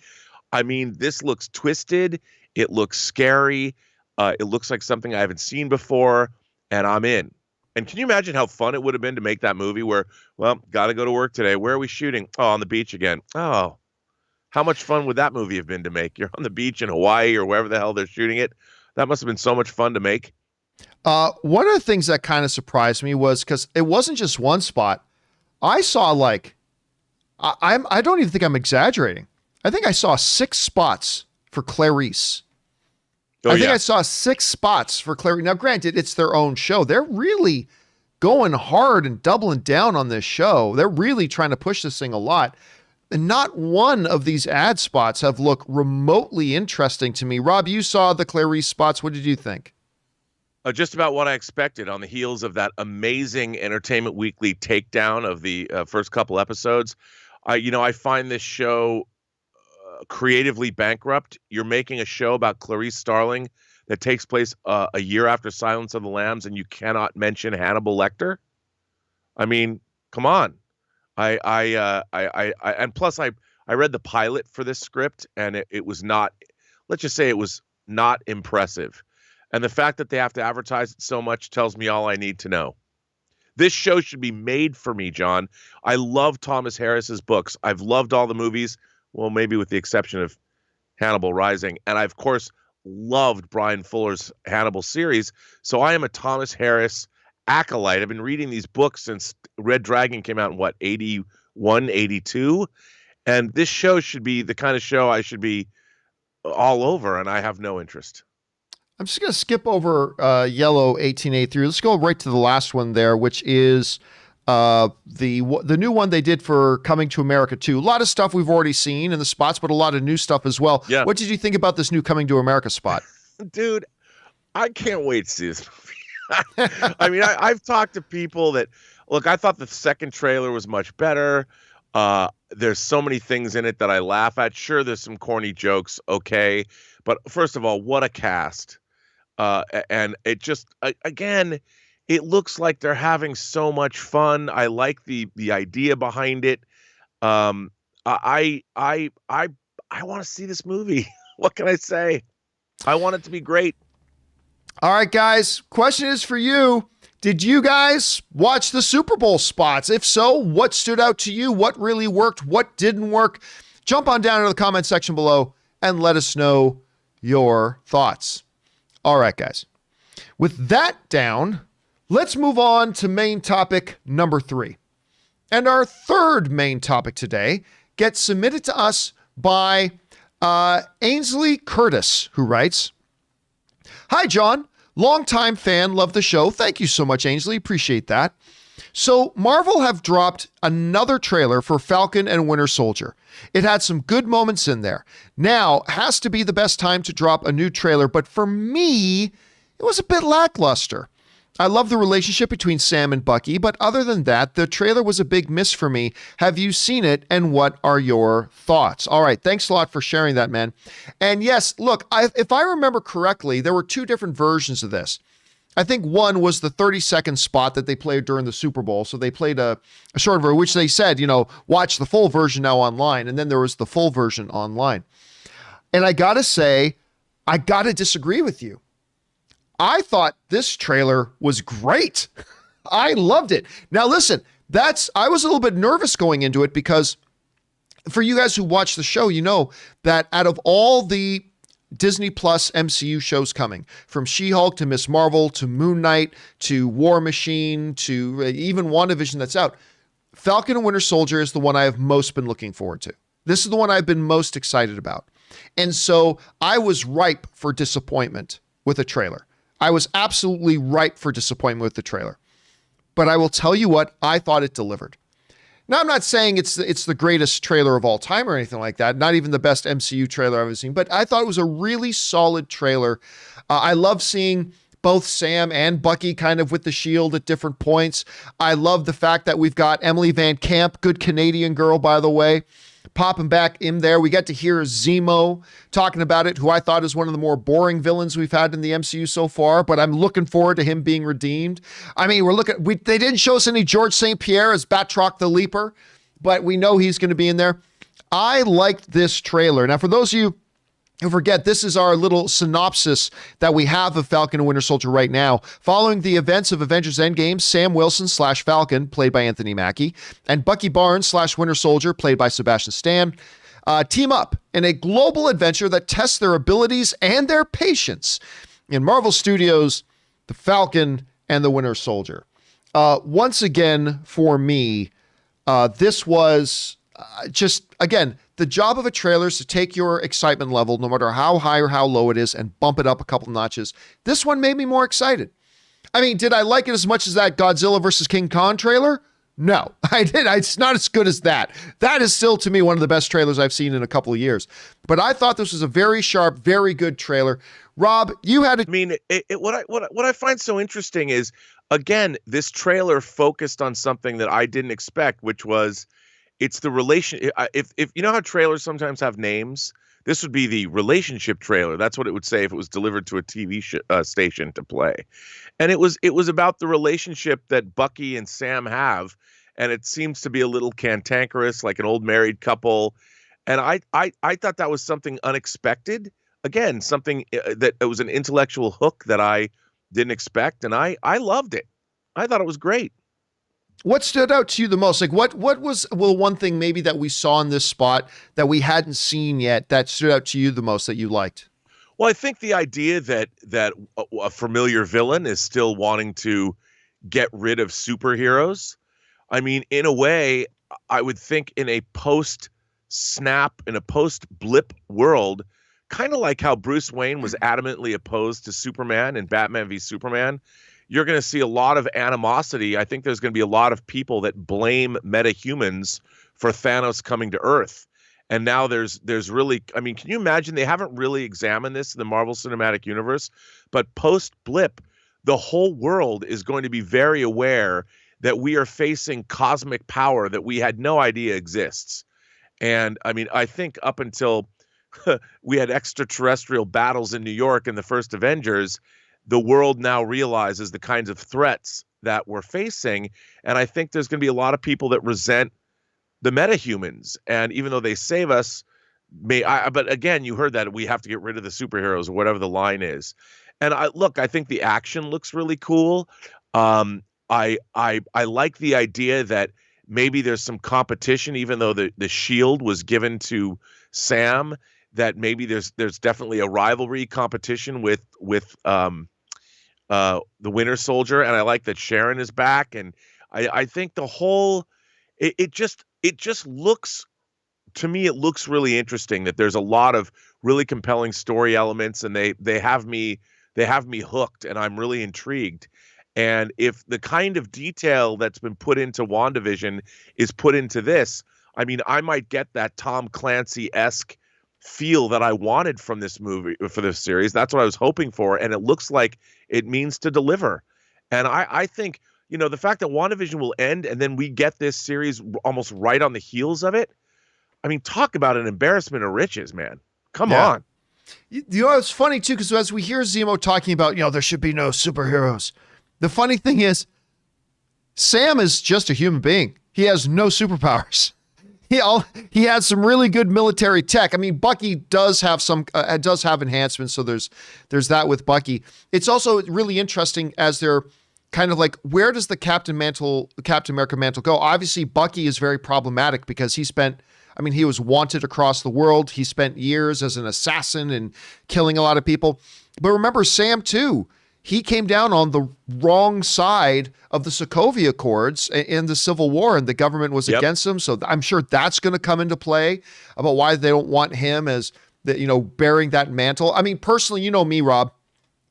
I mean, this looks twisted. It looks scary. It looks like something I haven't seen before, and I'm in. And can you imagine how fun it would have been to make that movie where, well, got to go to work today. Where are we shooting? Oh, on the beach again. Oh, how much fun would that movie have been to make? You're on the beach in Hawaii or wherever the hell they're shooting it. That must have been so much fun to make. One of the things that kind of surprised me was because it wasn't just one spot. I saw I don't even think I'm exaggerating. I think I saw 6 spots for Clarice. I think I saw 6 spots for Clarice. Now, granted, it's their own show. They're really going hard and doubling down on this show. They're really trying to push this thing a lot. And not one of these ad spots have looked remotely interesting to me. Rob, you saw the Clarice spots. What did you think? Just about what I expected on the heels of that amazing Entertainment Weekly takedown of the first couple episodes. I find this show creatively bankrupt. You're making a show about Clarice Starling that takes place a year after Silence of the Lambs, and you cannot mention Hannibal Lecter. I mean, come on. And plus I read the pilot for this script, and it was not. Let's just say it was not impressive. And the fact that they have to advertise it so much tells me all I need to know. This show should be made for me, John. I love Thomas Harris's books. I've loved all the movies, well, maybe with the exception of Hannibal Rising. And I, of course, loved Brian Fuller's Hannibal series. So I am a Thomas Harris acolyte. I've been reading these books since Red Dragon came out in, 81, 82? And this show should be the kind of show I should be all over, and I have no interest. I'm just going to skip over Yellow 1883. Let's go right to the last one there, which is the new one they did for Coming to America 2. A lot of stuff we've already seen in the spots, but a lot of new stuff as well. Yeah. What did you think about this new Coming to America spot? Dude, I can't wait to see this movie. I mean, I've talked to people that, look, I thought the second trailer was much better. There's so many things in it that I laugh at. Sure, there's some corny jokes, okay, but first of all, what a cast! And it just again, it looks like they're having so much fun. I like the idea behind it. I want to see this movie. What can I say? I want it to be great. All right, guys. Question is for you. Did you guys watch the Super Bowl spots? If so, what stood out to you? What really worked? What didn't work? Jump on down into the comment section below and let us know your thoughts. All right, guys. With that down, let's move on to main topic number 3. And our third main topic today gets submitted to us by Ainsley Curtis, who writes, "Hi, John. Longtime fan, love the show. Thank you so much, Ainsley. Appreciate that. So Marvel have dropped another trailer for Falcon and Winter Soldier. It had some good moments in there. Now has to be the best time to drop a new trailer, but for me, it was a bit lackluster. I love the relationship between Sam and Bucky, but other than that, the trailer was a big miss for me. Have you seen it, and what are your thoughts?" All right, thanks a lot for sharing that, man. And yes, look, if I remember correctly, there were 2 different versions of this. I think one was the 30-second spot that they played during the Super Bowl. So they played a short version, which they said, watch the full version now online. And then there was the full version online. And I got to say, I got to disagree with you. I thought this trailer was great. I loved it. Now, listen, I was a little bit nervous going into it because for you guys who watch the show, you know that out of all the Disney Plus MCU shows coming, from She-Hulk to Miss Marvel to Moon Knight to War Machine to even WandaVision that's out, Falcon and Winter Soldier is the one I have most been looking forward to. This is the one I've been most excited about. And so I was ripe for disappointment with a trailer. I was absolutely ripe for disappointment with the trailer. But I will tell you what, I thought it delivered. Now, I'm not saying it's the greatest trailer of all time or anything like that, not even the best MCU trailer I've ever seen, but I thought it was a really solid trailer. I love seeing both Sam and Bucky kind of with the shield at different points. I love the fact that we've got Emily Van Camp, good Canadian girl, by the way, popping back in there. We get to hear Zemo talking about it, who I thought is one of the more boring villains we've had in the MCU so far, but I'm looking forward to him being redeemed. I mean, they didn't show us any George St. Pierre as Batroc the Leaper, but we know he's going to be in there. I liked this trailer. Now, for those of you who forget, this is our little synopsis that we have of Falcon and Winter Soldier right now. Following the events of Avengers Endgame, Sam Wilson / Falcon, played by Anthony Mackie, and Bucky Barnes / Winter Soldier, played by Sebastian Stan, team up in a global adventure that tests their abilities and their patience in Marvel Studios' The Falcon and the Winter Soldier. Once again, for me, this was just, again, the job of a trailer is to take your excitement level, no matter how high or how low it is, and bump it up a couple notches. This one made me more excited. I mean, did I like it as much as that Godzilla vs. King Kong trailer? No, I did. It's not as good as that. That is still, to me, one of the best trailers I've seen in a couple of years. But I thought this was a very sharp, very good trailer. Rob, you had I mean, what I find so interesting is, again, this trailer focused on something that I didn't expect, which was it's the relation. If you know how trailers sometimes have names, this would be the relationship trailer. That's what it would say if it was delivered to a TV station to play. And it was about the relationship that Bucky and Sam have, and it seems to be a little cantankerous, like an old married couple. And I thought that was something unexpected. Again, something that it was an intellectual hook that I didn't expect, and I loved it. I thought it was great. What stood out to you the most? Like what was one thing maybe that we saw in this spot that we hadn't seen yet that stood out to you the most that you liked? Well, I think the idea that a familiar villain is still wanting to get rid of superheroes. I mean, in a way, I would think in a post-snap, in a post-blip world, kind of like how Bruce Wayne was adamantly opposed to Superman in Batman v Superman, you're going to see a lot of animosity. I think there's going to be a lot of people that blame metahumans for Thanos coming to Earth. And now there's really, I mean, can you imagine? They haven't really examined this in the Marvel Cinematic Universe, but post-blip, the whole world is going to be very aware that we are facing cosmic power that we had no idea exists. And I mean, I think up until we had extraterrestrial battles in New York in the first Avengers, the world now realizes the kinds of threats that we're facing. And I think there's going to be a lot of people that resent the metahumans. And even though they save us, but again, you heard that we have to get rid of the superheroes or whatever the line is. And I think the action looks really cool. I like the idea that maybe there's some competition, even though the shield was given to Sam, that maybe there's definitely a rivalry competition with the Winter Soldier. And I like that Sharon is back. And I think the whole, it just looks, to me, it looks really interesting that there's a lot of really compelling story elements, and they have me hooked, and I'm really intrigued. And if the kind of detail that's been put into WandaVision is put into this, I mean, I might get that Tom Clancy-esque feel that I wanted from this movie, for this series. That's what I was hoping for, and it looks like it means to deliver. And I think, the fact that WandaVision will end and then we get this series almost right on the heels of it, I mean, talk about an embarrassment of riches, man. Come on. It's funny, too, because as we hear Zemo talking about, there should be no superheroes, the funny thing is, Sam is just a human being. He has no superpowers. He had some really good military tech. I mean, Bucky does have enhancements, so there's that with Bucky. It's also really interesting as they're kind of like, where does the Captain America mantle go? Obviously, Bucky is very problematic because he was wanted across the world. He spent years as an assassin and killing a lot of people. But remember, Sam, too, he came down on the wrong side of the Sokovia Accords in the Civil War, and the government was against him. So I'm sure that's going to come into play about why they don't want him as bearing that mantle. I mean, personally, me, Rob,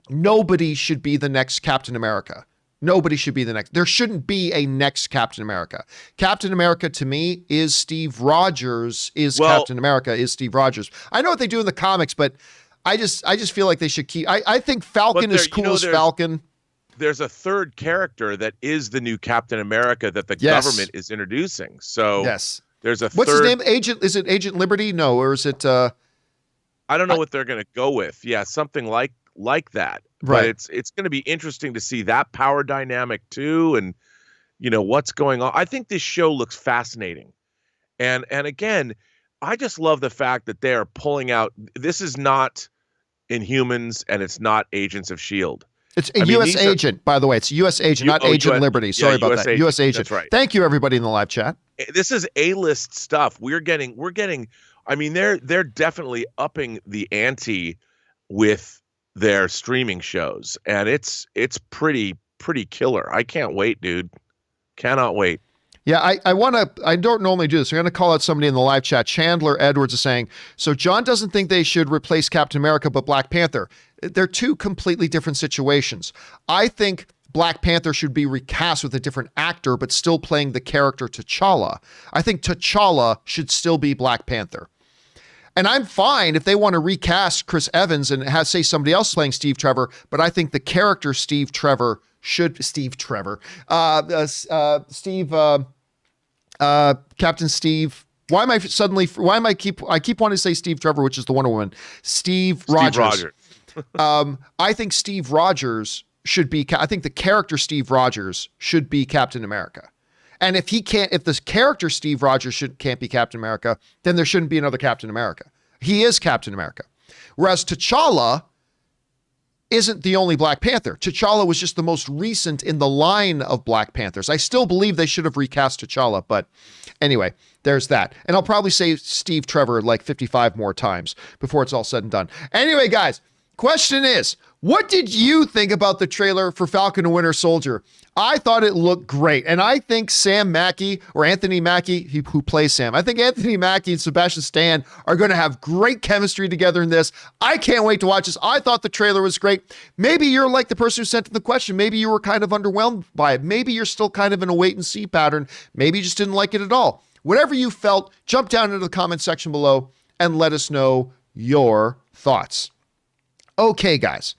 nobody should be the next Captain America. Nobody should be the next. There shouldn't be a next Captain America. Captain America, to me, is Steve Rogers. Captain America is Steve Rogers. I know what they do in the comics, but I just feel like they should keep. I think Falcon is cool as Falcon. There's a third character that is the new Captain America that the government is introducing. So there's a third. What's his name? Is it Agent Liberty? No, or is it? I don't know what they're going to go with. Yeah, something like that. Right. But it's going to be interesting to see that power dynamic too, and what's going on. I think this show looks fascinating, and again, I just love the fact that they are pulling out. This is not Inhumans, and it's not Agents of S.H.I.E.L.D. It's a U.S. agent, by the way. It's a U.S. agent, not Agent Liberty. Sorry about that. U.S. agent. That's right. Thank you, everybody in the live chat. This is A-list stuff. We're getting. I mean, they're definitely upping the ante with their streaming shows, and it's pretty killer. I can't wait, dude. Cannot wait. Yeah, I don't normally do this. I'm going to call out somebody in the live chat. Chandler Edwards is saying, so John doesn't think they should replace Captain America, but Black Panther. They're two completely different situations. I think Black Panther should be recast with a different actor, but still playing the character T'Challa. I think T'Challa should still be Black Panther. And I'm fine if they want to recast Chris Evans and say somebody else playing Steve Trevor, but I think the character Captain Steve. I keep wanting to say Steve Trevor, which is the Wonder Woman. Steve Rogers. I think Steve Rogers should be. I think the character Steve Rogers should be Captain America. And if the character Steve Rogers can't be Captain America, then there shouldn't be another Captain America. He is Captain America. Whereas T'Challa isn't the only Black Panther. T'Challa was just the most recent in the line of Black Panthers. I still believe they should have recast T'Challa, but anyway, there's that. And I'll probably say Steve Trevor like 55 more times before it's all said and done. Anyway, guys, question is, what did you think about the trailer for Falcon and Winter Soldier? I thought it looked great. And I think Sam Mackie, or Anthony Mackie, who plays Sam, I think Anthony Mackie and Sebastian Stan are going to have great chemistry together in this. I can't wait to watch this. I thought the trailer was great. Maybe you're like the person who sent in the question. Maybe you were kind of underwhelmed by it. Maybe you're still kind of in a wait and see pattern. Maybe you just didn't like it at all. Whatever you felt, jump down into the comment section below and let us know your thoughts. Okay, guys.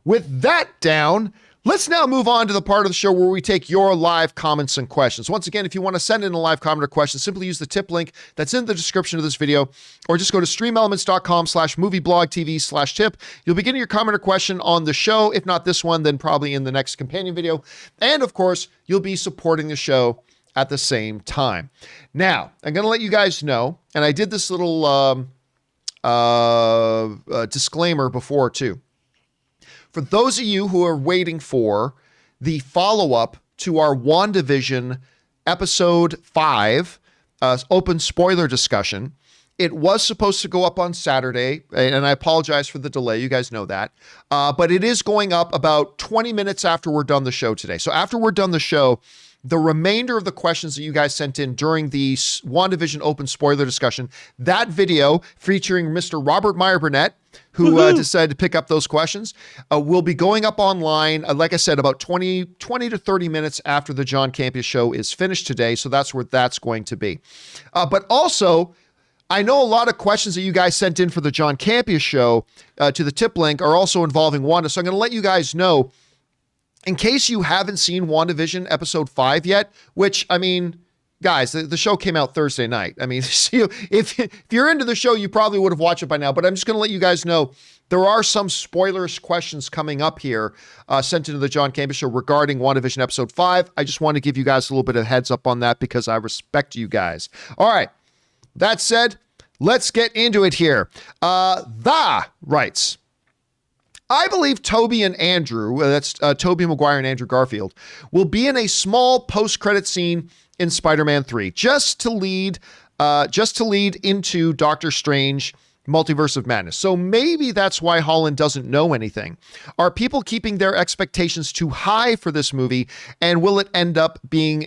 With that down, Let's now move on to the part of the show where we take your live comments and questions. Once again, if you want to send in a live comment or question, simply use the tip link that's in the description of this video, or just go to streamelements.com/movieblogtv/tip. You'll be getting your comment or question on the show. If not this one, then probably in the next companion video. And of course, you'll be supporting the show at the same time. Now, I'm going to let you guys know, and I did this little disclaimer before too. For those of you who are waiting for the follow-up to our WandaVision episode 5 open spoiler discussion, it was supposed to go up on Saturday, and I apologize for the delay. You guys know that. But it is going up about 20 minutes after we're done the show today. So after we're done the show, the remainder of the questions that you guys sent in during the WandaVision open spoiler discussion, that video featuring Mr. Robert Meyer Burnett, who decided to pick up those questions, will be going up online, like I said, about 20 to 30 minutes after the John Campea Show is finished today. So that's where that's going to be. But also, I know a lot of questions that you guys sent in for the John Campea Show to the tip link are also involving Wanda. So I'm going to let you guys know, in case you haven't seen WandaVision episode 5 yet, which, I mean, guys, the show came out Thursday night. I mean, if you're into the show, you probably would have watched it by now, but I'm just going to let you guys know there are some spoilers questions coming up here sent into the John Campea Show regarding WandaVision episode 5. I just want to give you guys a little bit of heads up on that because I respect you guys. All right. That said, let's get into it here. The writes, I believe Tobey and Andrew, that's Tobey Maguire and Andrew Garfield, will be in a small post-credit scene in Spider-Man 3, just to lead into Doctor Strange Multiverse of Madness. So maybe that's why Holland doesn't know anything. Are people keeping their expectations too high for this movie, and will end up being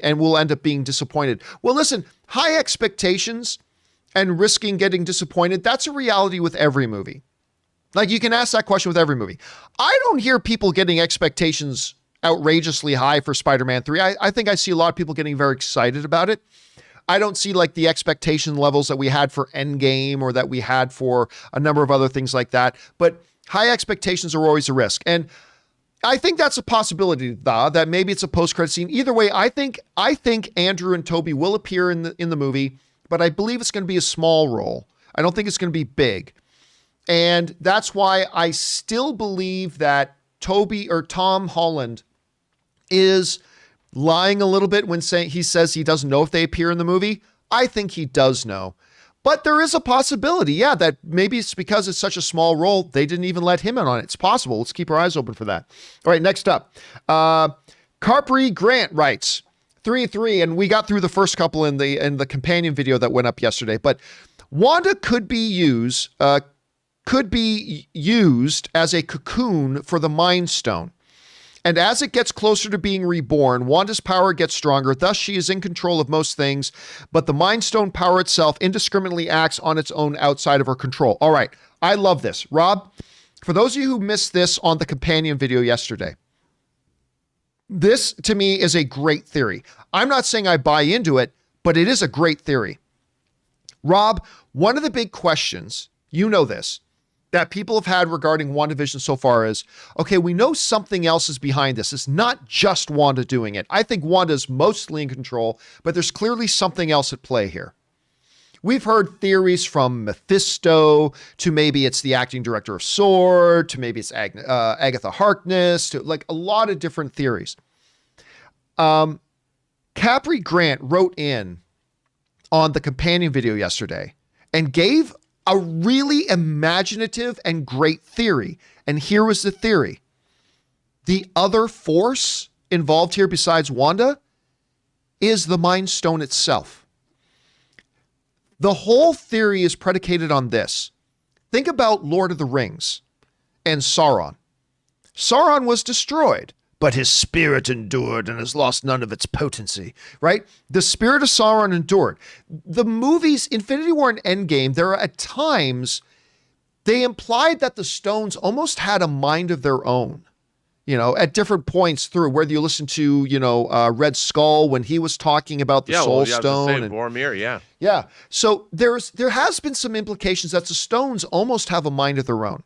disappointed? Well, listen, high expectations and risking getting disappointed, that's a reality with every movie. Like, you can ask that question with every movie. I don't hear people getting expectations outrageously high for Spider-Man 3. I think I see a lot of people getting very excited about it. I don't see like the expectation levels that we had for Endgame or that we had for a number of other things like that. But high expectations are always a risk. And I think that's a possibility, that maybe it's a post-credit scene. Either way, I think Andrew and Tobey will appear in the movie, but I believe it's going to be a small role. I don't think it's going to be big. And that's why I still believe that Tom Holland is lying a little bit when he says he doesn't know if they appear in the movie. I think he does know. But there is a possibility, yeah, that maybe it's because it's such a small role, they didn't even let him in on it. It's possible. Let's keep our eyes open for that. All right, next up. Carpri Grant writes, 3-3, and we got through the first couple in the companion video that went up yesterday, but Wanda could be used as a cocoon for the Mind Stone. And as it gets closer to being reborn, Wanda's power gets stronger. Thus, she is in control of most things, but the Mind Stone power itself indiscriminately acts on its own outside of her control. All right, I love this. Rob, for those of you who missed this on the companion video yesterday, this, to me, is a great theory. I'm not saying I buy into it, but it is a great theory. Rob, one of the big questions, you know this, that people have had regarding WandaVision so far is, okay, we know something else is behind this. It's not just Wanda doing it. I think Wanda is mostly in control, but there's clearly something else at play here. We've heard theories from Mephisto to maybe it's the acting director of S.W.O.R.D. to maybe it's Agatha Harkness to like a lot of different theories. Capri Grant wrote in on the companion video yesterday and gave a really imaginative and great theory. And here was the theory. The other force involved here besides Wanda is the Mind Stone itself. The whole theory is predicated on this. Think about Lord of the Rings and Sauron. Sauron was destroyed, but his spirit endured and has lost none of its potency, right? The spirit of Sauron endured. The movies, Infinity War and Endgame, there are at times, they implied that the stones almost had a mind of their own, at different points through, whether you listen to, Red Skull when he was talking about the Soul Stone. And Boromir, yeah. Yeah. So there has been some implications that the stones almost have a mind of their own.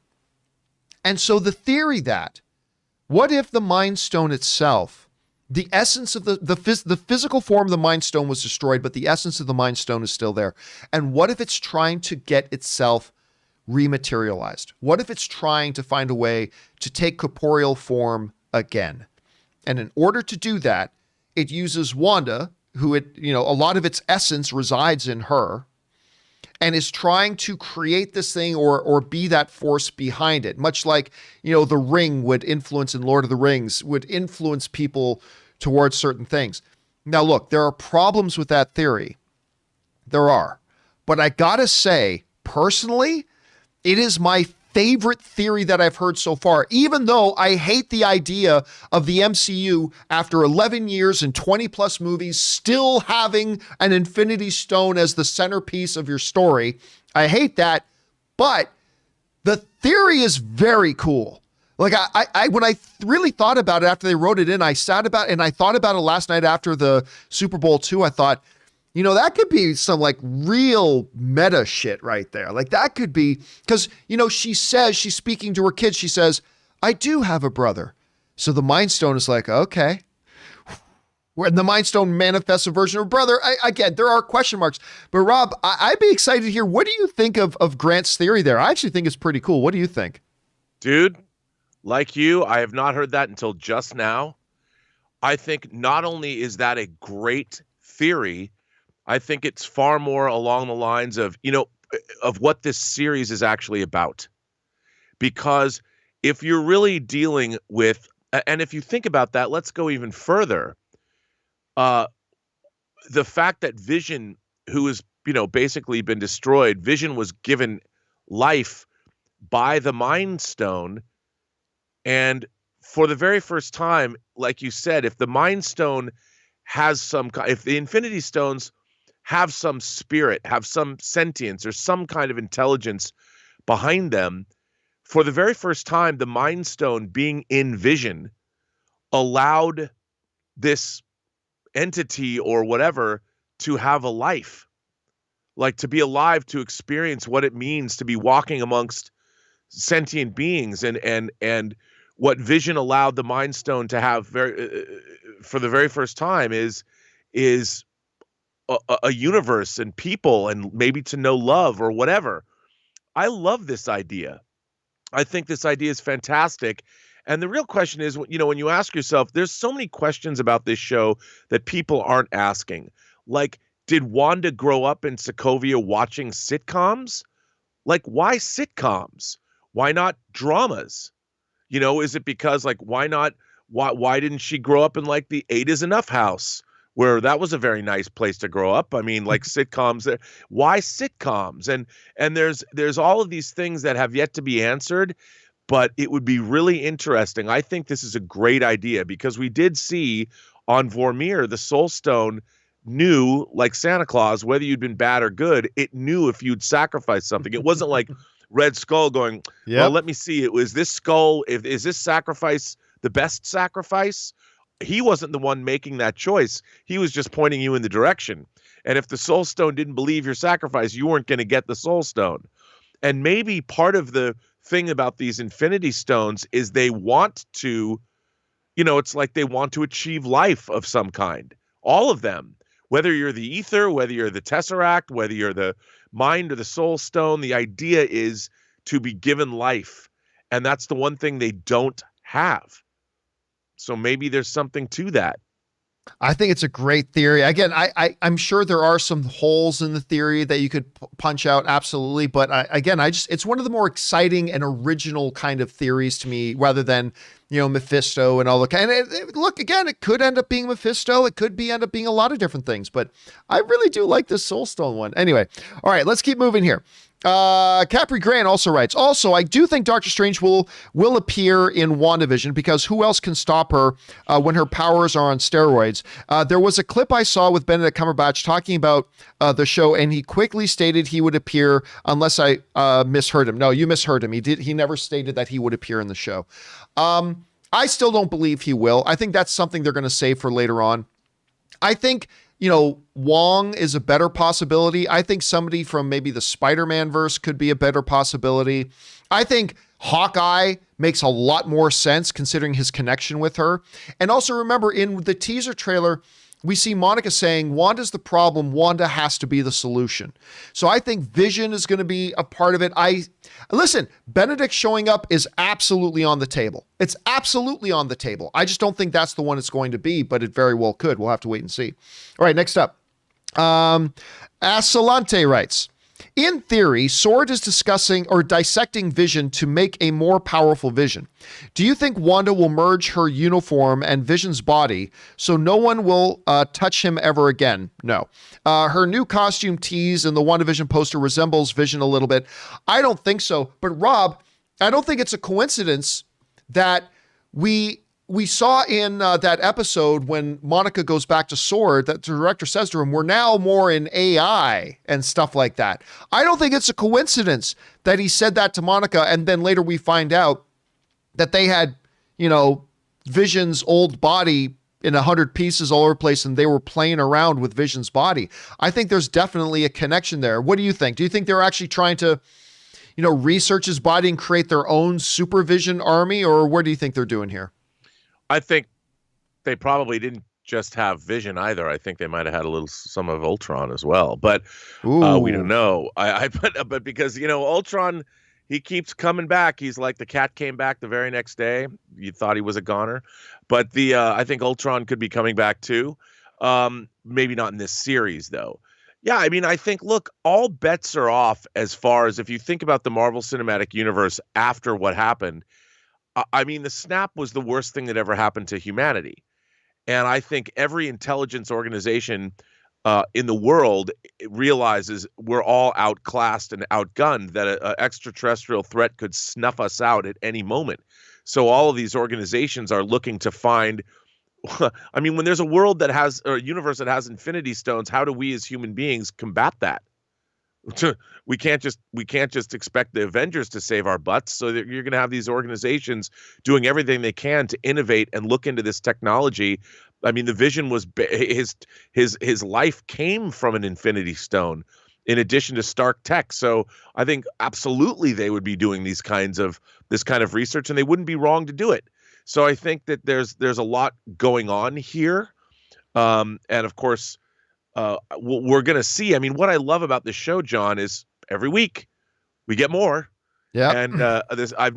And so the theory that What if the Mind Stone itself, the essence of the physical form of the Mind Stone was destroyed, but the essence of the Mind Stone is still there? And what if it's trying to get itself rematerialized? What if it's trying to find a way to take corporeal form again? And in order to do that, it uses Wanda, who a lot of its essence resides in her, and is trying to create this thing or be that force behind it. Much like, the ring would influence in Lord of the Rings, would influence people towards certain things. Now, look, there are problems with that theory. There are. But I gotta say, personally, it is my favorite theory that I've heard so far, even though I hate the idea of the MCU after 11 years and 20 plus movies still having an Infinity Stone as the centerpiece of your story. I hate that, but the theory is very cool. Like I when I really thought about it after they wrote it in, I thought about it last night after the Super Bowl II. I thought, that could be some like real meta shit right there. Like that could be, because, she says, she's speaking to her kids. She says, I do have a brother. So the Mind Stone is like, okay. When the Mind Stone manifests a version of brother, again, there are question marks. But Rob, I'd be excited to hear, what do you think of Grant's theory there? I actually think it's pretty cool. What do you think? Dude, like you, I have not heard that until just now. I think not only is that a great theory, I think it's far more along the lines of, of what this series is actually about. Because if you're really dealing with, and if you think about that, let's go even further. The fact that Vision, who has, basically been destroyed, Vision was given life by the Mind Stone. And for the very first time, like you said, if the Mind Stone has if the Infinity Stones have some spirit, have some sentience or some kind of intelligence behind them, for the very first time, the Mind Stone being in Vision allowed this entity or whatever to have a life, like to be alive, to experience what it means to be walking amongst sentient beings. And what Vision allowed the Mind Stone to have for the very first time is a universe and people, and maybe to know love or whatever. I love this idea. I think this idea is fantastic. And the real question is, when you ask yourself, there's so many questions about this show that people aren't asking. Like, did Wanda grow up in Sokovia watching sitcoms? Like, why sitcoms? Why not dramas? Is it because, like, why didn't she grow up in like the 8 is Enough house, where that was a very nice place to grow up? I mean, like sitcoms there. Why sitcoms? And there's all of these things that have yet to be answered, but it would be really interesting. I think this is a great idea, because we did see on Vormir, the Soul Stone knew, like Santa Claus, whether you'd been bad or good, it knew if you'd sacrificed something. It wasn't like Red Skull going, well, let me see. It was this skull. Is this sacrifice the best sacrifice? He wasn't the one making that choice. He was just pointing you in the direction. And if the Soul Stone didn't believe your sacrifice, you weren't going to get the Soul Stone. And maybe part of the thing about these Infinity Stones is they want to, it's like they want to achieve life of some kind. All of them. Whether you're the Ether, whether you're the Tesseract, whether you're the Mind or the Soul Stone, the idea is to be given life. And that's the one thing they don't have. So maybe there's something to that. I think it's a great theory. Again, I'm sure there are some holes in the theory that you could punch out. Absolutely. But it's one of the more exciting and original kind of theories to me, rather than, Mephisto and all the kind. Look, again, it could end up being Mephisto. It could end up being a lot of different things, but I really do like this Soul Stone one. Anyway. All right, let's keep moving here. Capri Grant also writes, I do think Doctor Strange will appear in WandaVision, because who else can stop her when her powers are on steroids? There was a clip I saw with Benedict Cumberbatch talking about the show, and he quickly stated he would appear, unless I misheard him. No, you misheard him. He never stated that he would appear in the show. I still don't believe he will. I think that's something they're going to save for later on. I think, Wong is a better possibility. I think somebody from maybe the Spider-Man verse could be a better possibility. I think Hawkeye makes a lot more sense considering his connection with her. And also remember, in the teaser trailer, we see Monica saying, Wanda's the problem, Wanda has to be the solution. So I think Vision is going to be a part of it. Listen, Benedict showing up is absolutely on the table. It's absolutely on the table. I just don't think that's the one it's going to be, but it very well could. We'll have to wait and see. All right, next up. Asalante writes, in theory, Sword is discussing or dissecting Vision to make a more powerful Vision. Do you think Wanda will merge her uniform and Vision's body so no one will touch him ever again? No. Her new costume tease in the WandaVision poster resembles Vision a little bit. I don't think so. But Rob, I don't think it's a coincidence that we saw in that episode when Monica goes back to Sword that the director says to him, we're now more in AI and stuff like that. I don't think it's a coincidence that he said that to Monica, and then later we find out that they had, Vision's old body in 100 pieces all over the place, and they were playing around with Vision's body. I think there's definitely a connection there. What do you think? Do you think they're actually trying to, research his body and create their own super Vision army, or what do you think they're doing here? I think they probably didn't just have Vision either. I think they might have had some of Ultron as well, but we don't know. But because Ultron, he keeps coming back. He's like the cat came back the very next day. You thought he was a goner, but I think Ultron could be coming back too. Maybe not in this series though. Yeah, I think look, all bets are off as far as if you think about the Marvel Cinematic Universe after what happened. The snap was the worst thing that ever happened to humanity. And I think every intelligence organization in the world realizes we're all outclassed and outgunned, that an extraterrestrial threat could snuff us out at any moment. So all of these organizations are looking to find, when there's a world that has, or a universe that has infinity stones, how do we as human beings combat that? We can't just expect the Avengers to save our butts. So that you're going to have these organizations doing everything they can to innovate and look into this technology. The Vision was his life came from an Infinity Stone, in addition to Stark Tech. So I think absolutely they would be doing this kind of research, and they wouldn't be wrong to do it. So I think that there's a lot going on here, and of course. We're going to see. What I love about this show, John, is every week we get more. Yeah. And I've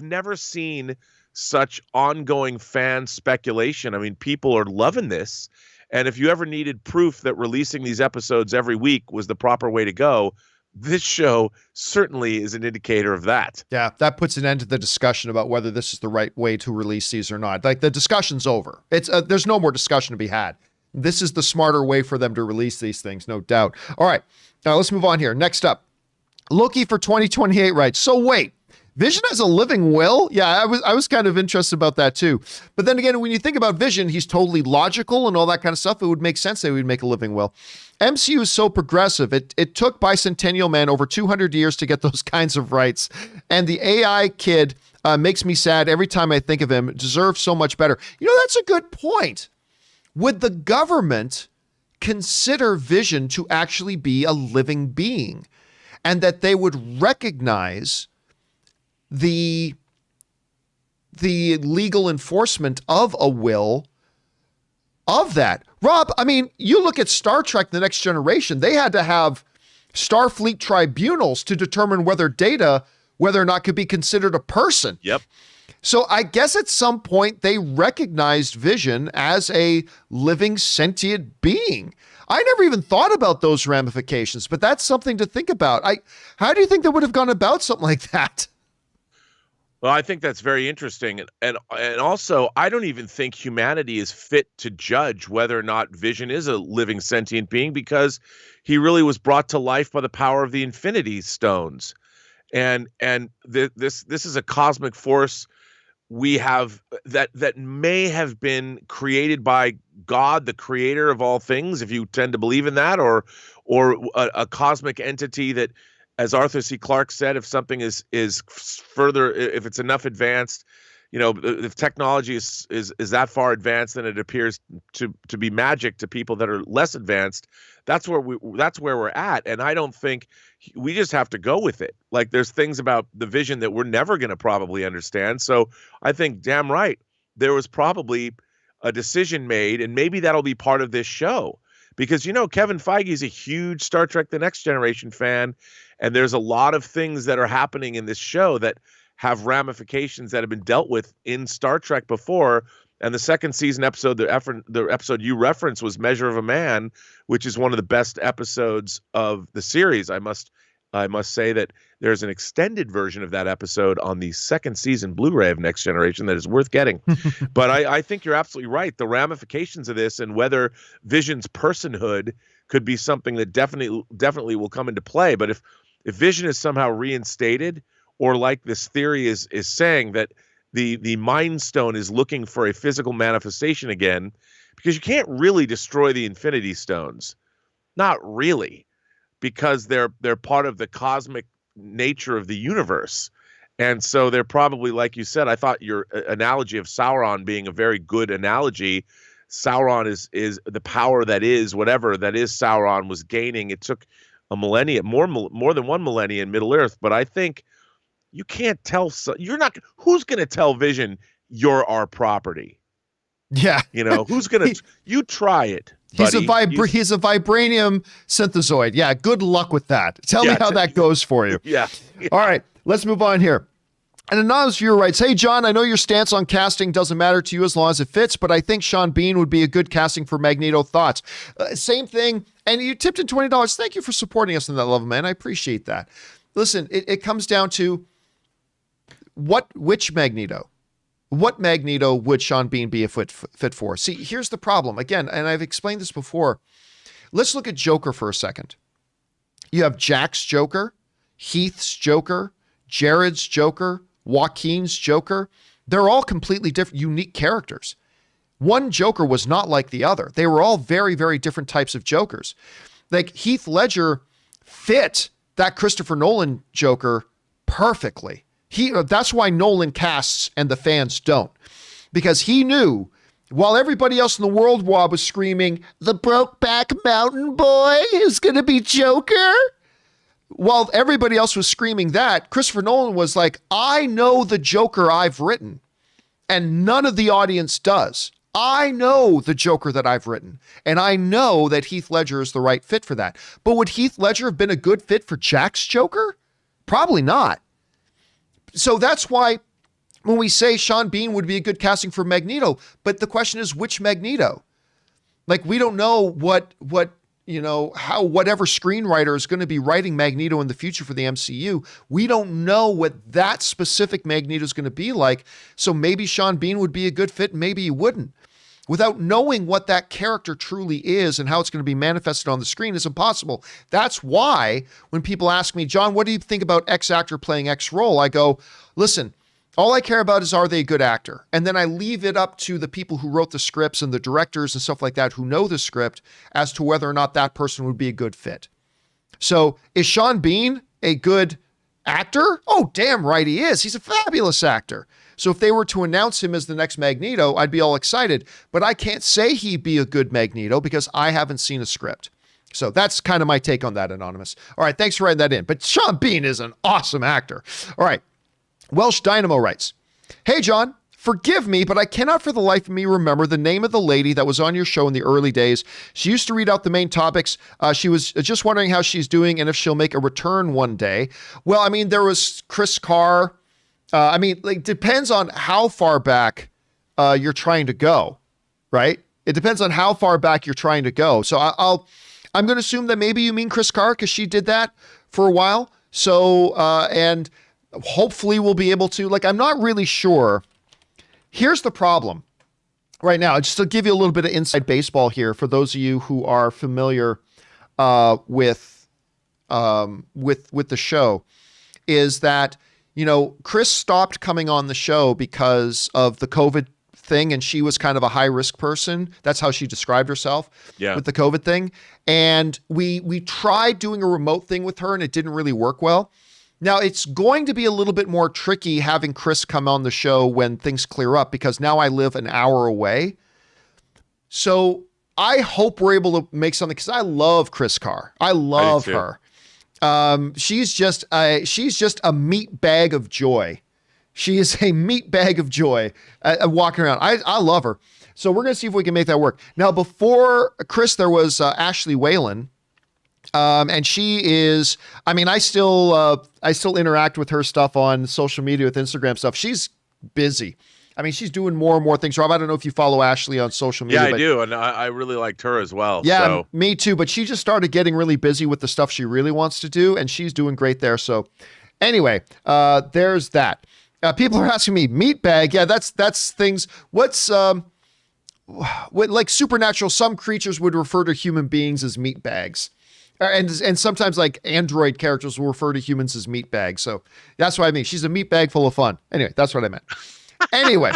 never seen such ongoing fan speculation. People are loving this. And if you ever needed proof that releasing these episodes every week was the proper way to go, this show certainly is an indicator of that. Yeah, that puts an end to the discussion about whether this is the right way to release these or not. Like, the discussion's over. It's there's no more discussion to be had. This is the smarter way for them to release these things, no doubt. All right, now let's move on here. Next up, Loki for 2028 writes, so wait, Vision has a living will? Yeah, I was kind of interested about that too. But then again, when you think about Vision, he's totally logical and all that kind of stuff. It would make sense that he would make a living will. MCU is so progressive. It took Bicentennial Man over 200 years to get those kinds of rights. And the AI kid makes me sad every time I think of him. Deserves so much better. That's a good point. Would the government consider Vision to actually be a living being, and that they would recognize the legal enforcement of a will of that? Rob, you look at Star Trek: The Next Generation, they had to have Starfleet tribunals to determine whether or not could be considered a person. Yep. So I guess at some point they recognized Vision as a living sentient being. I never even thought about those ramifications, but that's something to think about. How do you think they would have gone about something like that? Well, I think that's very interesting. And also, I don't even think humanity is fit to judge whether or not Vision is a living sentient being, because he really was brought to life by the power of the Infinity Stones. And this is a cosmic force we have that may have been created by God, the creator of all things, if you tend to believe in that, or a cosmic entity that, as Arthur C. Clarke said, if something is further, if it's enough advanced, if technology is that far advanced and it appears to be magic to people that are less advanced, that's where we're at. And I don't think we just have to go with it. Like, there's things about the Vision that we're never going to probably understand. So I think damn right there was probably a decision made, and maybe that'll be part of this show, because Kevin Feige is a huge Star Trek The Next Generation fan, and there's a lot of things that are happening in this show that have ramifications that have been dealt with in Star Trek before. And the second season episode, the episode you referenced, was Measure of a Man, which is one of the best episodes of the series. I must say that there's an extended version of that episode on the second season Blu-ray of Next Generation that is worth getting. But I think you're absolutely right. The ramifications of this, and whether Vision's personhood could be something that definitely will come into play. But if Vision is somehow reinstated, or like this theory is saying, that the Mind Stone is looking for a physical manifestation again, because you can't really destroy the Infinity Stones. Not really, because they're part of the cosmic nature of the universe. And so they're probably, like you said, I thought your analogy of Sauron being a very good analogy. Sauron is the power that is, whatever that is Sauron was gaining. It took a millennium, more than one millennium in Middle Earth. But I think you can't tell. Who's going to tell Vision you're our property? Yeah. Who's going to, you try it. He's a vibranium synthezoid. Yeah. Good luck with that. Tell me how that goes for you. Yeah. All right. Let's move on here. An anonymous viewer writes, "Hey, John, I know your stance on casting doesn't matter to you as long as it fits, but I think Sean Bean would be a good casting for Magneto. Thoughts?" Same thing. And you tipped in $20. Thank you for supporting us on that level, man. I appreciate that. Listen, it comes down to which Magneto? What Magneto would Sean Bean be a fit for? See, here's the problem. Again, and I've explained this before. Let's look at Joker for a second. You have Jack's Joker, Heath's Joker, Jared's Joker, Joaquin's Joker. They're all completely different, unique characters. One Joker was not like the other. They were all very, very different types of Jokers. Like, Heath Ledger fit that Christopher Nolan Joker perfectly. That's why Nolan casts and the fans don't. Because he knew, while everybody else in the world was screaming, "The Brokeback Mountain Boy is going to be Joker," while everybody else was screaming that, Christopher Nolan was like, "I know the Joker I've written, and none of the audience does. I know the Joker that I've written, and I know that Heath Ledger is the right fit for that." But would Heath Ledger have been a good fit for Jack's Joker? Probably not. So that's why when we say Sean Bean would be a good casting for Magneto, but the question is, which Magneto? Like, we don't know how whatever screenwriter is going to be writing Magneto in the future for the MCU. We don't know what that specific Magneto is going to be like. So maybe Sean Bean would be a good fit, maybe he wouldn't. Without knowing what that character truly is and how it's going to be manifested on the screen is impossible. That's why when people ask me, "John, what do you think about X actor playing X role?" I go, listen, all I care about is, are they a good actor? And then I leave it up to the people who wrote the scripts and the directors and stuff like that who know the script as to whether or not that person would be a good fit. So is Sean Bean a good actor? Oh, damn right he is. He's a fabulous actor. So if they were to announce him as the next Magneto, I'd be all excited. But I can't say he'd be a good Magneto because I haven't seen a script. So that's kind of my take on that, Anonymous. All right, thanks for writing that in. But Sean Bean is an awesome actor. All right. Welsh Dynamo writes, "Hey, John, forgive me, but I cannot for the life of me remember the name of the lady that was on your show in the early days. She used to read out the main topics. She was just wondering how she's doing and if she'll make a return one day." Well, I mean, there was Chris Carr. Depends on how far back you're trying to go, right? It depends on how far back you're trying to go. So I'm going to assume that maybe you mean Chris Carr because she did that for a while. So, and hopefully we'll be able to, I'm not really sure. Here's the problem right now, just to give you a little bit of inside baseball here for those of you who are familiar with the show, is that Chris stopped coming on the show because of the COVID thing, and she was kind of a high risk person. That's how she described herself with the COVID thing. And we tried doing a remote thing with her, and it didn't really work well. Now, it's going to be a little bit more tricky having Chris come on the show when things clear up, because now I live an hour away. So I hope we're able to make something, because I love Chris Carr. I love her. She's just a meat bag of joy. She is a meat bag of joy walking around. I love her. So we're going to see if we can make that work. Now, before Chris, there was Ashley Whalen. And she is, I mean, I still interact with her stuff on social media with Instagram stuff. She's busy. I mean, she's doing more and more things. Rob, I don't know if you follow Ashley on social media. Yeah, I do. And I really liked her as well. Yeah, so. Me too. But she just started getting really busy with the stuff she really wants to do. And she's doing great there. So anyway, there's that. People are asking me, meat bag. Yeah, that's things. What's, like supernatural, some creatures would refer to human beings as meat bags. And sometimes like android characters will refer to humans as meat bags. So that's what I mean. She's a meat bag full of fun. Anyway, that's what I meant. Anyway,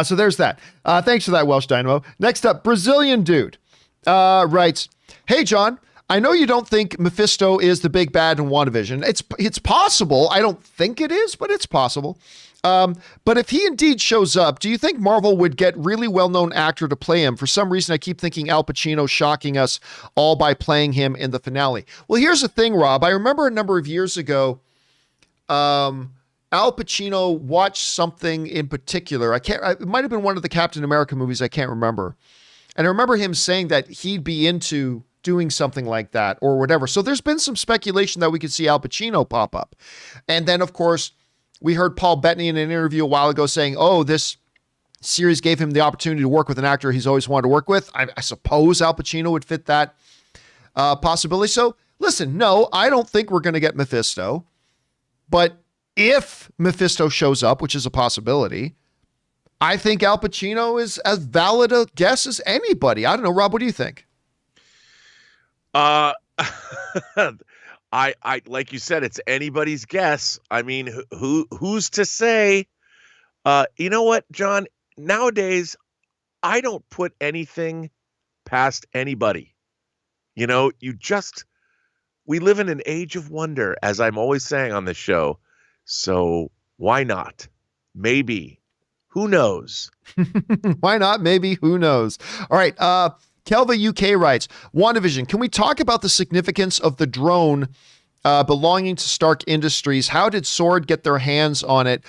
so there's that. Thanks for that, Welsh Dynamo. Next up, Brazilian dude writes, "Hey, John, I know you don't think Mephisto is the big bad in WandaVision. It's possible. I don't think it is, but it's possible. But if he indeed shows up, do you think Marvel would get really well-known actor to play him? For some reason, I keep thinking Al Pacino shocking us all by playing him in the finale." Well, here's the thing, Rob. I remember a number of years ago, Al Pacino watched something in particular. It might have been one of the Captain America movies. I can't remember. And I remember him saying that he'd be into doing something like that or whatever. So there's been some speculation that we could see Al Pacino pop up. And then, of course, we heard Paul Bettany in an interview a while ago saying, oh, this series gave him the opportunity to work with an actor he's always wanted to work with. I suppose Al Pacino would fit that possibility. So listen, no, I don't think we're going to get Mephisto. But if Mephisto shows up, which is a possibility, I think Al Pacino is as valid a guess as anybody. I don't know, Rob, what do you think? I like you said, it's anybody's guess. I mean, who's to say? You know what, John? Nowadays, I don't put anything past anybody. You know, we live in an age of wonder, as I'm always saying on this show. So why not? Maybe. Who knows? Why not? Maybe. Who knows? All right. Kelva UK writes, WandaVision, can we talk about the significance of the drone belonging to Stark Industries? How did Sword get their hands on it?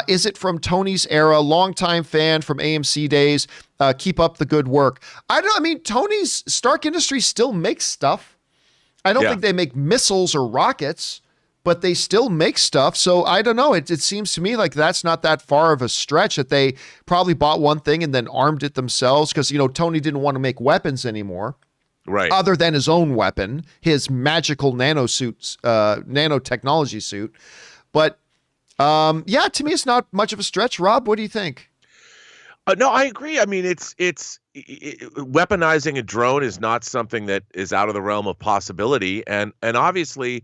Is it from Tony's era? Longtime fan from AMC days. Keep up the good work. Tony's Stark Industries still makes stuff. I don't think they make missiles or rockets, but they still make stuff. So I don't know. It seems to me like that's not that far of a stretch, that they probably bought one thing and then armed it themselves because, Tony didn't want to make weapons anymore. Right. Other than his own weapon, his magical nanotechnology suit. But to me, it's not much of a stretch. Rob, what do you think? No, I agree. I mean, it's weaponizing a drone is not something that is out of the realm of possibility. And obviously,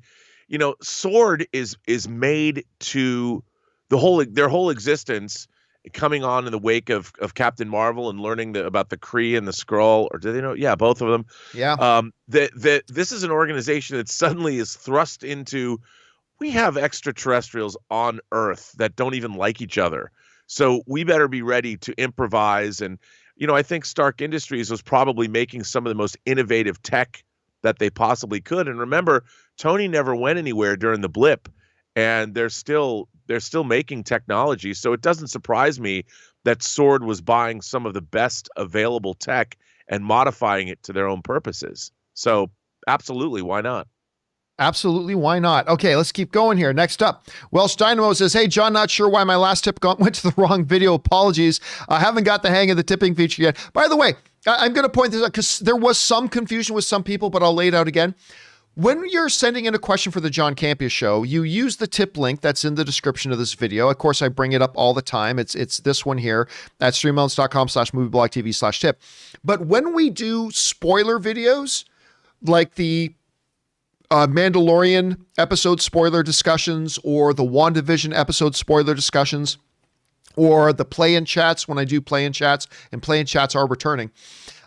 Sword is made to their whole existence coming on in the wake of Captain Marvel and learning about the Kree and the Skrull, or do they know? Yeah, both of them. Yeah. This is an organization that suddenly is thrust into, we have extraterrestrials on Earth that don't even like each other. So we better be ready to improvise. And, I think Stark Industries was probably making some of the most innovative tech that they possibly could. And remember, Tony never went anywhere during the blip, and they're still making technology. So it doesn't surprise me that Sword was buying some of the best available tech and modifying it to their own purposes. So absolutely, why not? Absolutely, why not? Okay, let's keep going here. Next up, Welsh Dynamo says, hey, John, not sure why my last tip went to the wrong video. Apologies. I haven't got the hang of the tipping feature yet. By the way, I'm going to point this out because there was some confusion with some people, but I'll lay it out again. When you're sending in a question for the John Campea Show, you use the tip link that's in the description of this video. Of course, I bring it up all the time. It's this one here at streamelements.com/movieblogtv/tip. But when we do spoiler videos, like the Mandalorian episode spoiler discussions, or the WandaVision episode spoiler discussions, or the play-in chats, when I do play-in chats, and play-in chats are returning,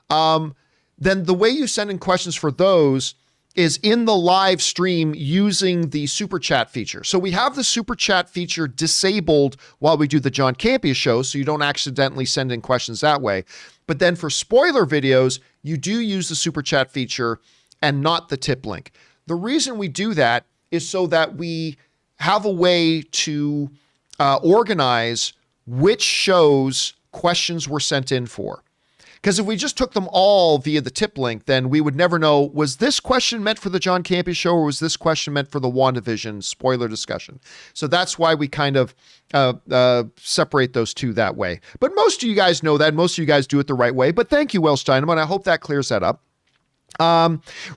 then the way you send in questions for those is in the live stream using the super chat feature. So we have the super chat feature disabled while we do the John Campea Show, so you don't accidentally send in questions that way. But then for spoiler videos, you do use the super chat feature and not the tip link. The reason we do that is so that we have a way to organize which shows questions were sent in for. Because if we just took them all via the tip link, then we would never know, was this question meant for the John Campea Show or was this question meant for the WandaVision spoiler discussion? So that's why we kind of separate those two that way. But most of you guys know that. Most of you guys do it the right way. But thank you, Welsh Dynamo, and I hope that clears that up.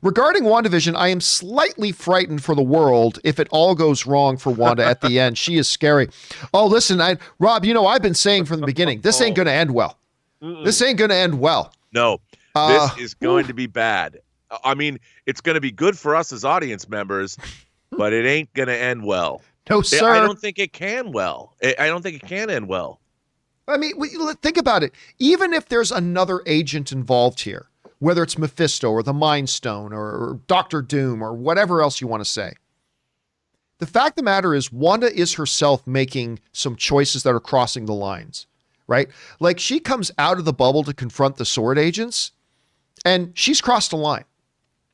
Regarding WandaVision, I am slightly frightened for the world if it all goes wrong for Wanda at the end. She is scary. Oh, listen, Rob, I've been saying from the beginning, this ain't going to end well. This ain't going to end well. No, this is going to be bad. I mean, it's going to be good for us as audience members, but it ain't going to end well. No, sir. I don't think it can well. I don't think it can end well. I mean, think about it. Even if there's another agent involved here, whether it's Mephisto or the Mind Stone or Doctor Doom or whatever else you want to say, the fact of the matter is Wanda is herself making some choices that are crossing the lines. Right? Like she comes out of the bubble to confront the sword agents and she's crossed a line.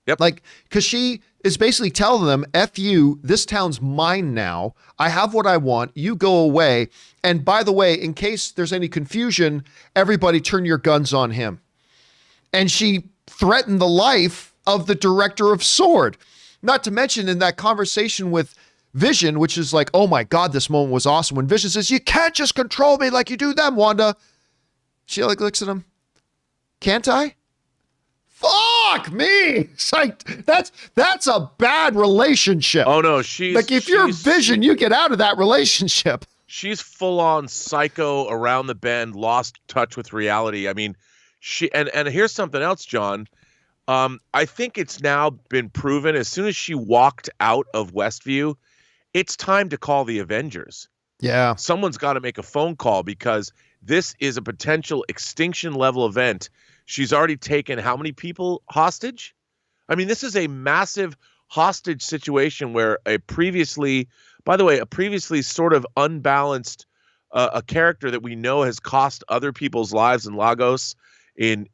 Yep. Like, cause she is basically telling them, F you, this town's mine now. I have what I want. You go away. And by the way, in case there's any confusion, everybody turn your guns on him. And she threatened the life of the director of Sword. Not to mention in that conversation with Vision, which is like, oh my God, this moment was awesome. When Vision says, you can't just control me like you do them, Wanda. She like looks at him. Can't I? Fuck me. It's like, that's a bad relationship. Oh no, she's like if you're Vision, you get out of that relationship. She's full on psycho, around the bend, lost touch with reality. I mean, and here's something else, John. I think it's now been proven as soon as she walked out of Westview, it's time to call the Avengers. Yeah. Someone's got to make a phone call because this is a potential extinction level event. She's already taken how many people hostage? I mean, this is a massive hostage situation where a previously sort of unbalanced a character that we know has cost other people's lives in Lagos in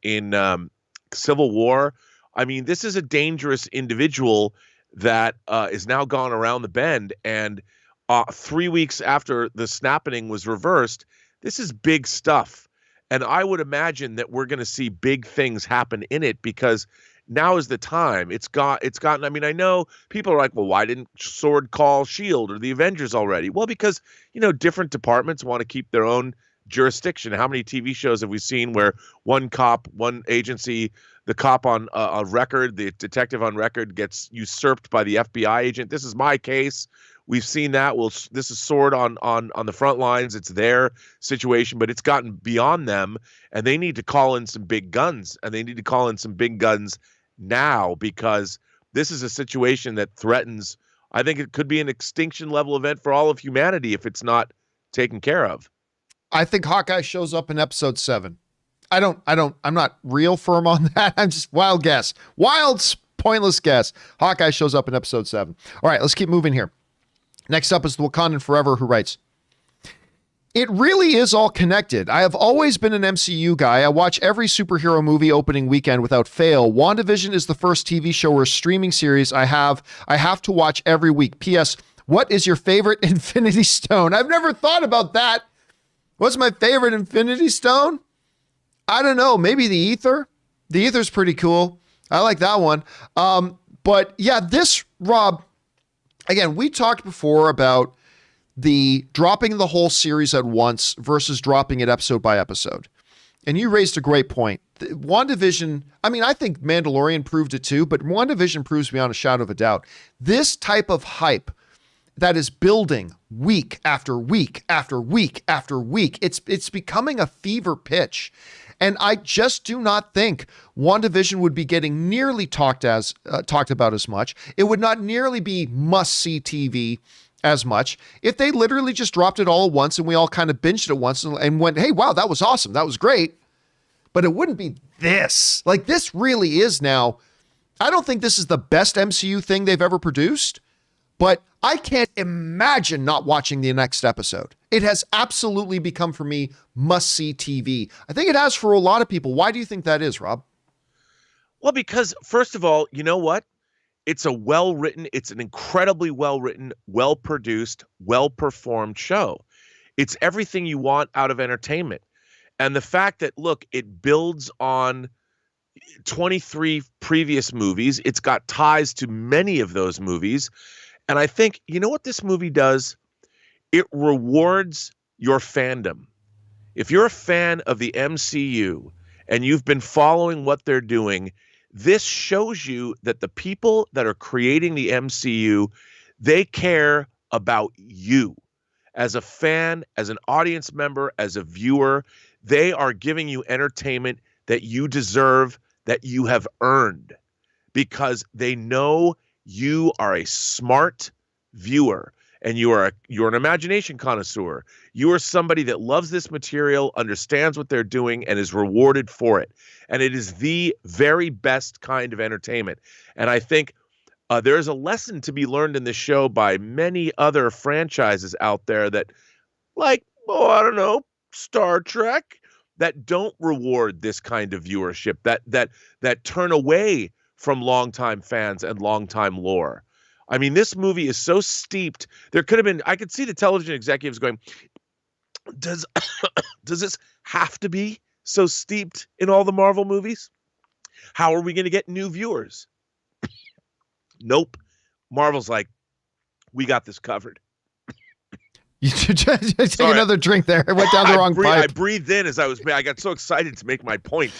Civil War. I mean, this is a dangerous individual that is now gone around the bend. And 3 weeks after the snapping was reversed, this is big stuff. And I would imagine that we're going to see big things happen in it because now is the time. It's gotten, I mean, I know people are like, well, why didn't Sword call S.H.I.E.L.D. or the Avengers already? Well, because, different departments want to keep their own jurisdiction. How many TV shows have we seen where one cop, one agency, the cop on record, the detective on record gets usurped by the FBI agent? This is my case. We've seen that. Well, this is Sword on the front lines. It's their situation, but it's gotten beyond them, and they need to call in some big guns, and they need to call in some big guns now because this is a situation that threatens. I think it could be an extinction level event for all of humanity if it's not taken care of. I think Hawkeye shows up in episode 7. I'm not real firm on that. I'm just wild guess. Pointless guess. Hawkeye shows up in episode 7. All right, let's keep moving here. Next up is the Wakandan Forever, who writes, it really is all connected. I have always been an MCU guy. I watch every superhero movie opening weekend without fail. WandaVision is the first TV show or streaming series I have to watch every week. P.S. What is your favorite Infinity Stone? I've never thought about that. What's my favorite Infinity Stone? I don't know. Maybe the Ether. The Ether's pretty cool. I like that one. But yeah, this, Rob, again, we talked before about the dropping the whole series at once versus dropping it episode by episode. And you raised a great point. WandaVision, I mean, I think Mandalorian proved it too, but WandaVision proves beyond a shadow of a doubt. This type of hype that is building week after week after week after week, it's becoming a fever pitch. And I just do not think WandaVision would be getting nearly talked about as much. It would not nearly be must-see TV as much if they literally just dropped it all at once and we all kind of binged it once and went, hey, wow, that was awesome. That was great. But it wouldn't be this. Like, this really is now I don't think this is the best MCU thing they've ever produced, but I can't imagine not watching the next episode. It has absolutely become, for me, must-see TV. I think it has for a lot of people. Why do you think that is, Rob? Well, because first of all, you know what? It's an incredibly well-written, well-produced, well-performed show. It's everything you want out of entertainment. And the fact that, look, it builds on 23 previous movies. It's got ties to many of those movies. And I think, you know what this movie does? It rewards your fandom. If you're a fan of the MCU and you've been following what they're doing, this shows you that the people that are creating the MCU, they care about you. As a fan, as an audience member, as a viewer, they are giving you entertainment that you deserve, that you have earned, because they know you are a smart viewer and you're an imagination connoisseur. You are somebody that loves this material, understands what they're doing, and is rewarded for it. And it is the very best kind of entertainment. And I think there is a lesson to be learned in this show by many other franchises out there that, like, I don't know, Star Trek, that don't reward this kind of viewership, that turn away from longtime fans and longtime lore. I mean, this movie is so steeped. There could have been, I could see the television executives going, does this have to be so steeped in all the Marvel movies? How are we going to get new viewers? Nope. Marvel's like, we got this covered. You take another drink there. It went down the wrong pipe. I breathed in as I got so excited to make my point.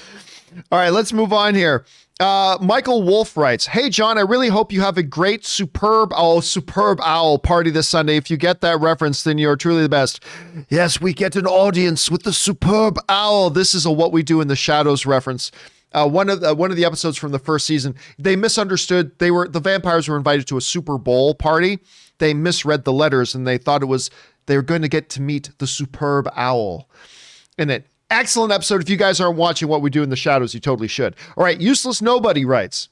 All right, let's move on here. Michael Wolf writes, "Hey, John, I really hope you have a great superb owl party this Sunday. If you get that reference, then you're truly the best." Yes, we get an audience with the superb owl. This is a What We Do in the Shadows reference. One of the episodes from the first season, they misunderstood. The vampires were invited to a Super Bowl party. They misread the letters and they thought they were going to get to meet the superb owl in it. Excellent episode. If you guys aren't watching What We Do in the Shadows, you totally should. All right, Useless Nobody writes,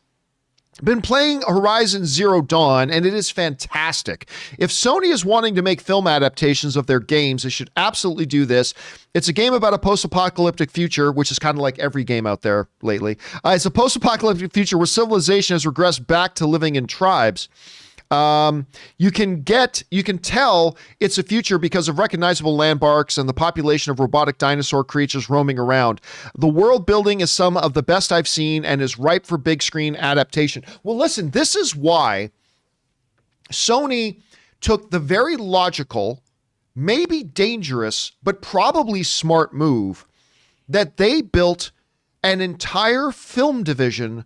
"Been playing Horizon Zero Dawn, and it is fantastic. If Sony is wanting to make film adaptations of their games, they should absolutely do this. It's a game about a post-apocalyptic future," which is kind of like every game out there lately. "It's a post-apocalyptic future where civilization has regressed back to living in tribes. You can tell it's a future because of recognizable landmarks and the population of robotic dinosaur creatures roaming around. The world building is some of the best I've seen and is ripe for big screen adaptation." Well, listen, this is why Sony took the very logical, maybe dangerous, but probably smart move that they built an entire film division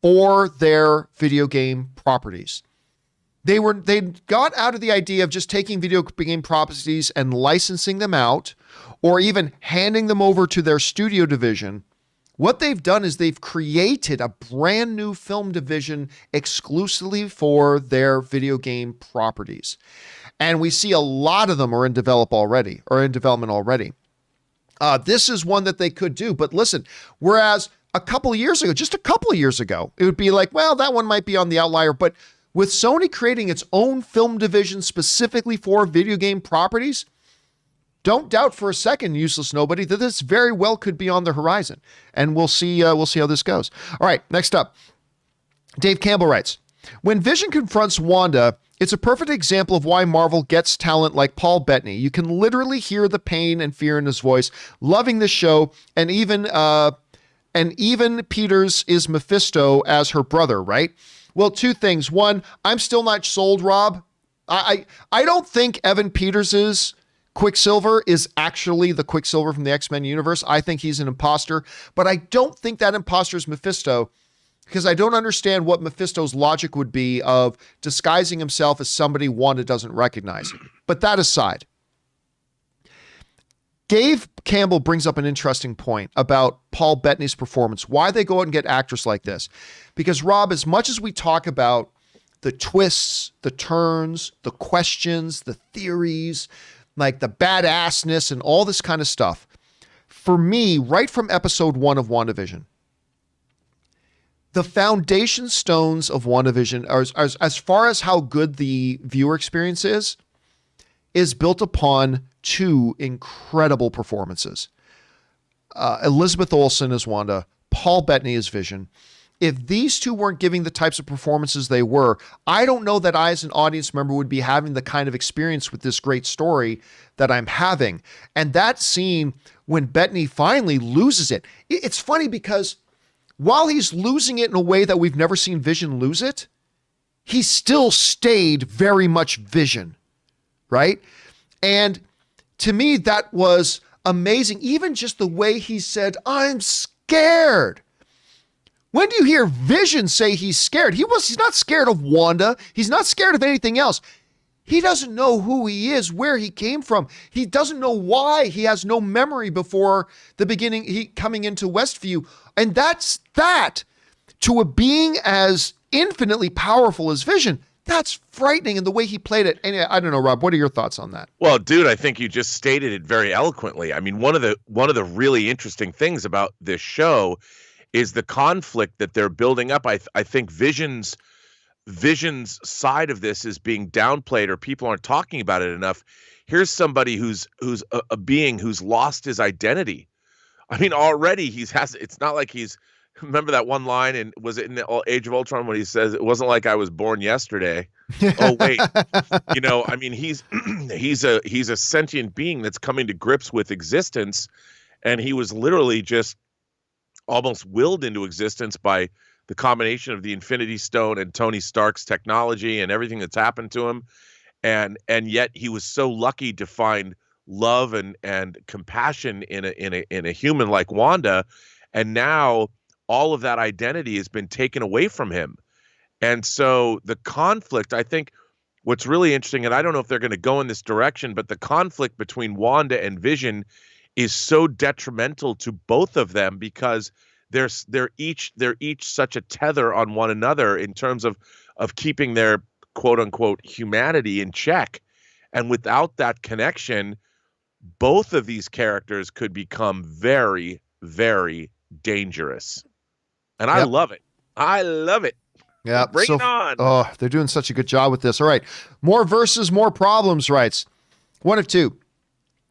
for their video game properties. They got out of the idea of just taking video game properties and licensing them out or even handing them over to their studio division. What they've done is they've created a brand new film division exclusively for their video game properties. And we see a lot of them are in development already. This is one that they could do. But listen, whereas just a couple of years ago, it would be like, well, that one might be on the outlier, but with Sony creating its own film division specifically for video game properties, don't doubt for a second, Useless Nobody, that this very well could be on the horizon. And we'll see how this goes. All right, next up. Dave Campbell writes, "When Vision confronts Wanda, it's a perfect example of why Marvel gets talent like Paul Bettany. You can literally hear the pain and fear in his voice. Loving this show, and even Peters is Mephisto as her brother, right?" Well, two things. One, I'm still not sold, Rob. I don't think Evan Peters' Quicksilver is actually the Quicksilver from the X-Men universe. I think he's an imposter, but I don't think that imposter is Mephisto because I don't understand what Mephisto's logic would be of disguising himself as somebody Wanda doesn't recognize. But that aside, Dave Campbell brings up an interesting point about Paul Bettany's performance, why they go out and get actors like this. Because, Rob, as much as we talk about the twists, the turns, the questions, the theories, like the badassness and all this kind of stuff, for me, right from episode 1 of WandaVision, the foundation stones of WandaVision are as far as how good the viewer experience is built upon two incredible performances. Elizabeth Olsen as Wanda, Paul Bettany as Vision. If these two weren't giving the types of performances they were, I don't know that I as an audience member would be having the kind of experience with this great story that I'm having. And that scene when Bettany finally loses it, it's funny because while he's losing it in a way that we've never seen Vision lose it, he still stayed very much Vision, right? And to me, that was amazing. Even just the way he said, "I'm scared." When do you hear Vision say he's scared? He's not scared of Wanda. He's not scared of anything else. He doesn't know who he is, where he came from. He doesn't know why. He has no memory before the beginning, he coming into Westview. And that's that. To a being as infinitely powerful as Vision, that's frightening in the way he played it. And I don't know, Rob, what are your thoughts on that? Well, dude, I think you just stated it very eloquently. I mean, one of the really interesting things about this show is the conflict that they're building up. I think Vision's side of this is being downplayed, or people aren't talking about it enough. Here's somebody who's a being who's lost his identity. I mean, already it's not like he's, remember that one line, and was it in the Age of Ultron when he says, "It wasn't like I was born yesterday." Oh wait, I mean, he's a sentient being that's coming to grips with existence, and he was literally just almost willed into existence by the combination of the Infinity Stone and Tony Stark's technology and everything that's happened to him. And yet he was so lucky to find love and compassion in a human like Wanda. And now all of that identity has been taken away from him. And so the conflict, I think what's really interesting, and I don't know if they're going to go in this direction, but the conflict between Wanda and Vision is so detrimental to both of them because they're each such a tether on one another in terms of keeping their quote unquote humanity in check. And without that connection, both of these characters could become very, very dangerous. And I love it. I love it. Yeah. Bring it on. Oh, they're doing such a good job with this. All right. More versus more problems, writes. One of two.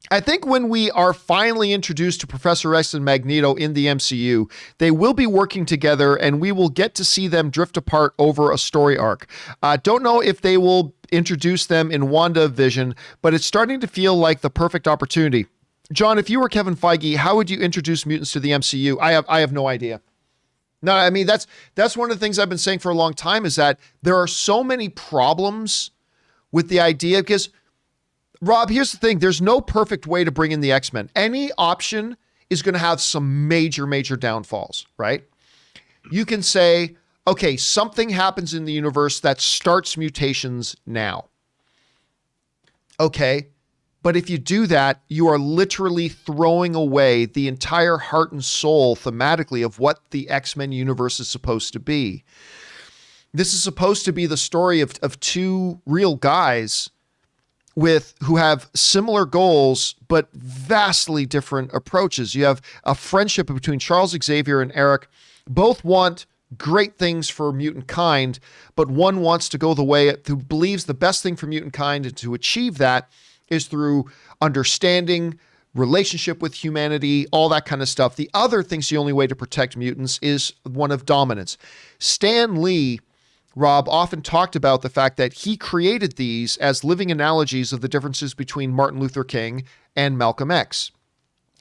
I think when we are finally introduced to Professor X and Magneto in the MCU, they will be working together and we will get to see them drift apart over a story arc. Don't know if they will introduce them in WandaVision, but it's starting to feel like the perfect opportunity. John, if you were Kevin Feige, how would you introduce mutants to the MCU? I have no idea. No, I mean, that's one of the things I've been saying for a long time is that there are so many problems with the idea because Rob, here's the thing. There's no perfect way to bring in the X-Men. Any option is going to have some major, major downfalls, right? You can say, okay, something happens in the universe that starts mutations now. Okay, but if you do that, you are literally throwing away the entire heart and soul thematically of what the X-Men universe is supposed to be. This is supposed to be the story of two real guys who have similar goals, but vastly different approaches. You have a friendship between Charles Xavier and Eric. Both want great things for mutant kind, but one wants to go the way who believes the best thing for mutant kind, and to achieve that is through understanding, relationship with humanity, all that kind of stuff. The other thinks the only way to protect mutants is one of dominance. Stan Lee, Rob, often talked about the fact that he created these as living analogies of the differences between Martin Luther King and Malcolm X.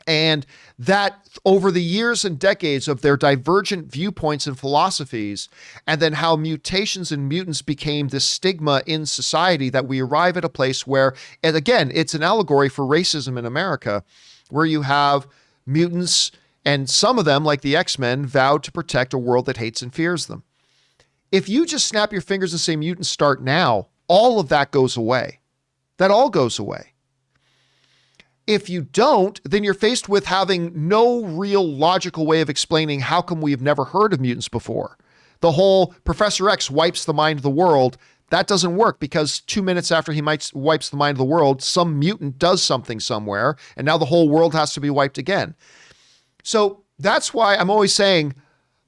And that over the years and decades of their divergent viewpoints and philosophies, and then how mutations and mutants became this stigma in society, that we arrive at a place where, and again, it's an allegory for racism in America, where you have mutants, and some of them, like the X-Men, vowed to protect a world that hates and fears them. If you just snap your fingers and say mutants start now, all of that goes away. That all goes away. If you don't, then you're faced with having no real logical way of explaining how come we've never heard of mutants before. The whole Professor X wipes the mind of the world, that doesn't work because 2 minutes after he wipes the mind of the world, some mutant does something somewhere, and now the whole world has to be wiped again. So that's why I'm always saying,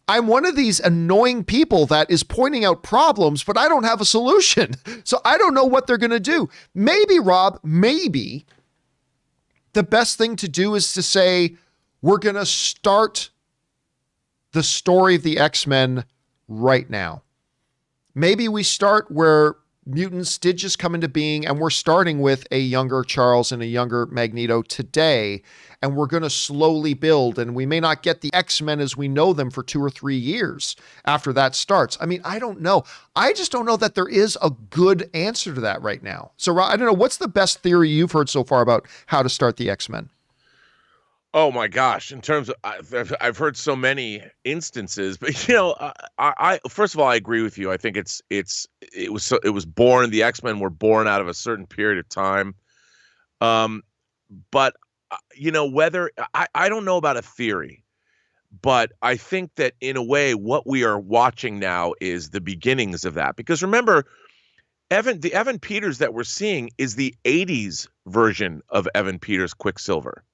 I'm one of these annoying people that is pointing out problems, but I don't have a solution. So I don't know what they're going to do. Maybe, Rob, maybe the best thing to do is to say, we're going to start the story of the X-Men right now. Maybe we start where mutants did just come into being, and we're starting with a younger Charles and a younger Magneto today, and we're going to slowly build, and we may not get the X-Men as we know them for 2 or 3 years after that starts. I mean, I don't know. I just don't know that there is a good answer to that right now. So I don't know. What's the best theory you've heard so far about how to start the X-Men? Oh my gosh! In terms of, I've heard so many instances, but I first of all, I agree with you. I think it was born. The X-Men were born out of a certain period of time, but whether I don't know about a theory, but I think that in a way, what we are watching now is the beginnings of that. Because remember, the Evan Peters that we're seeing is the '80s version of Evan Peters Quicksilver.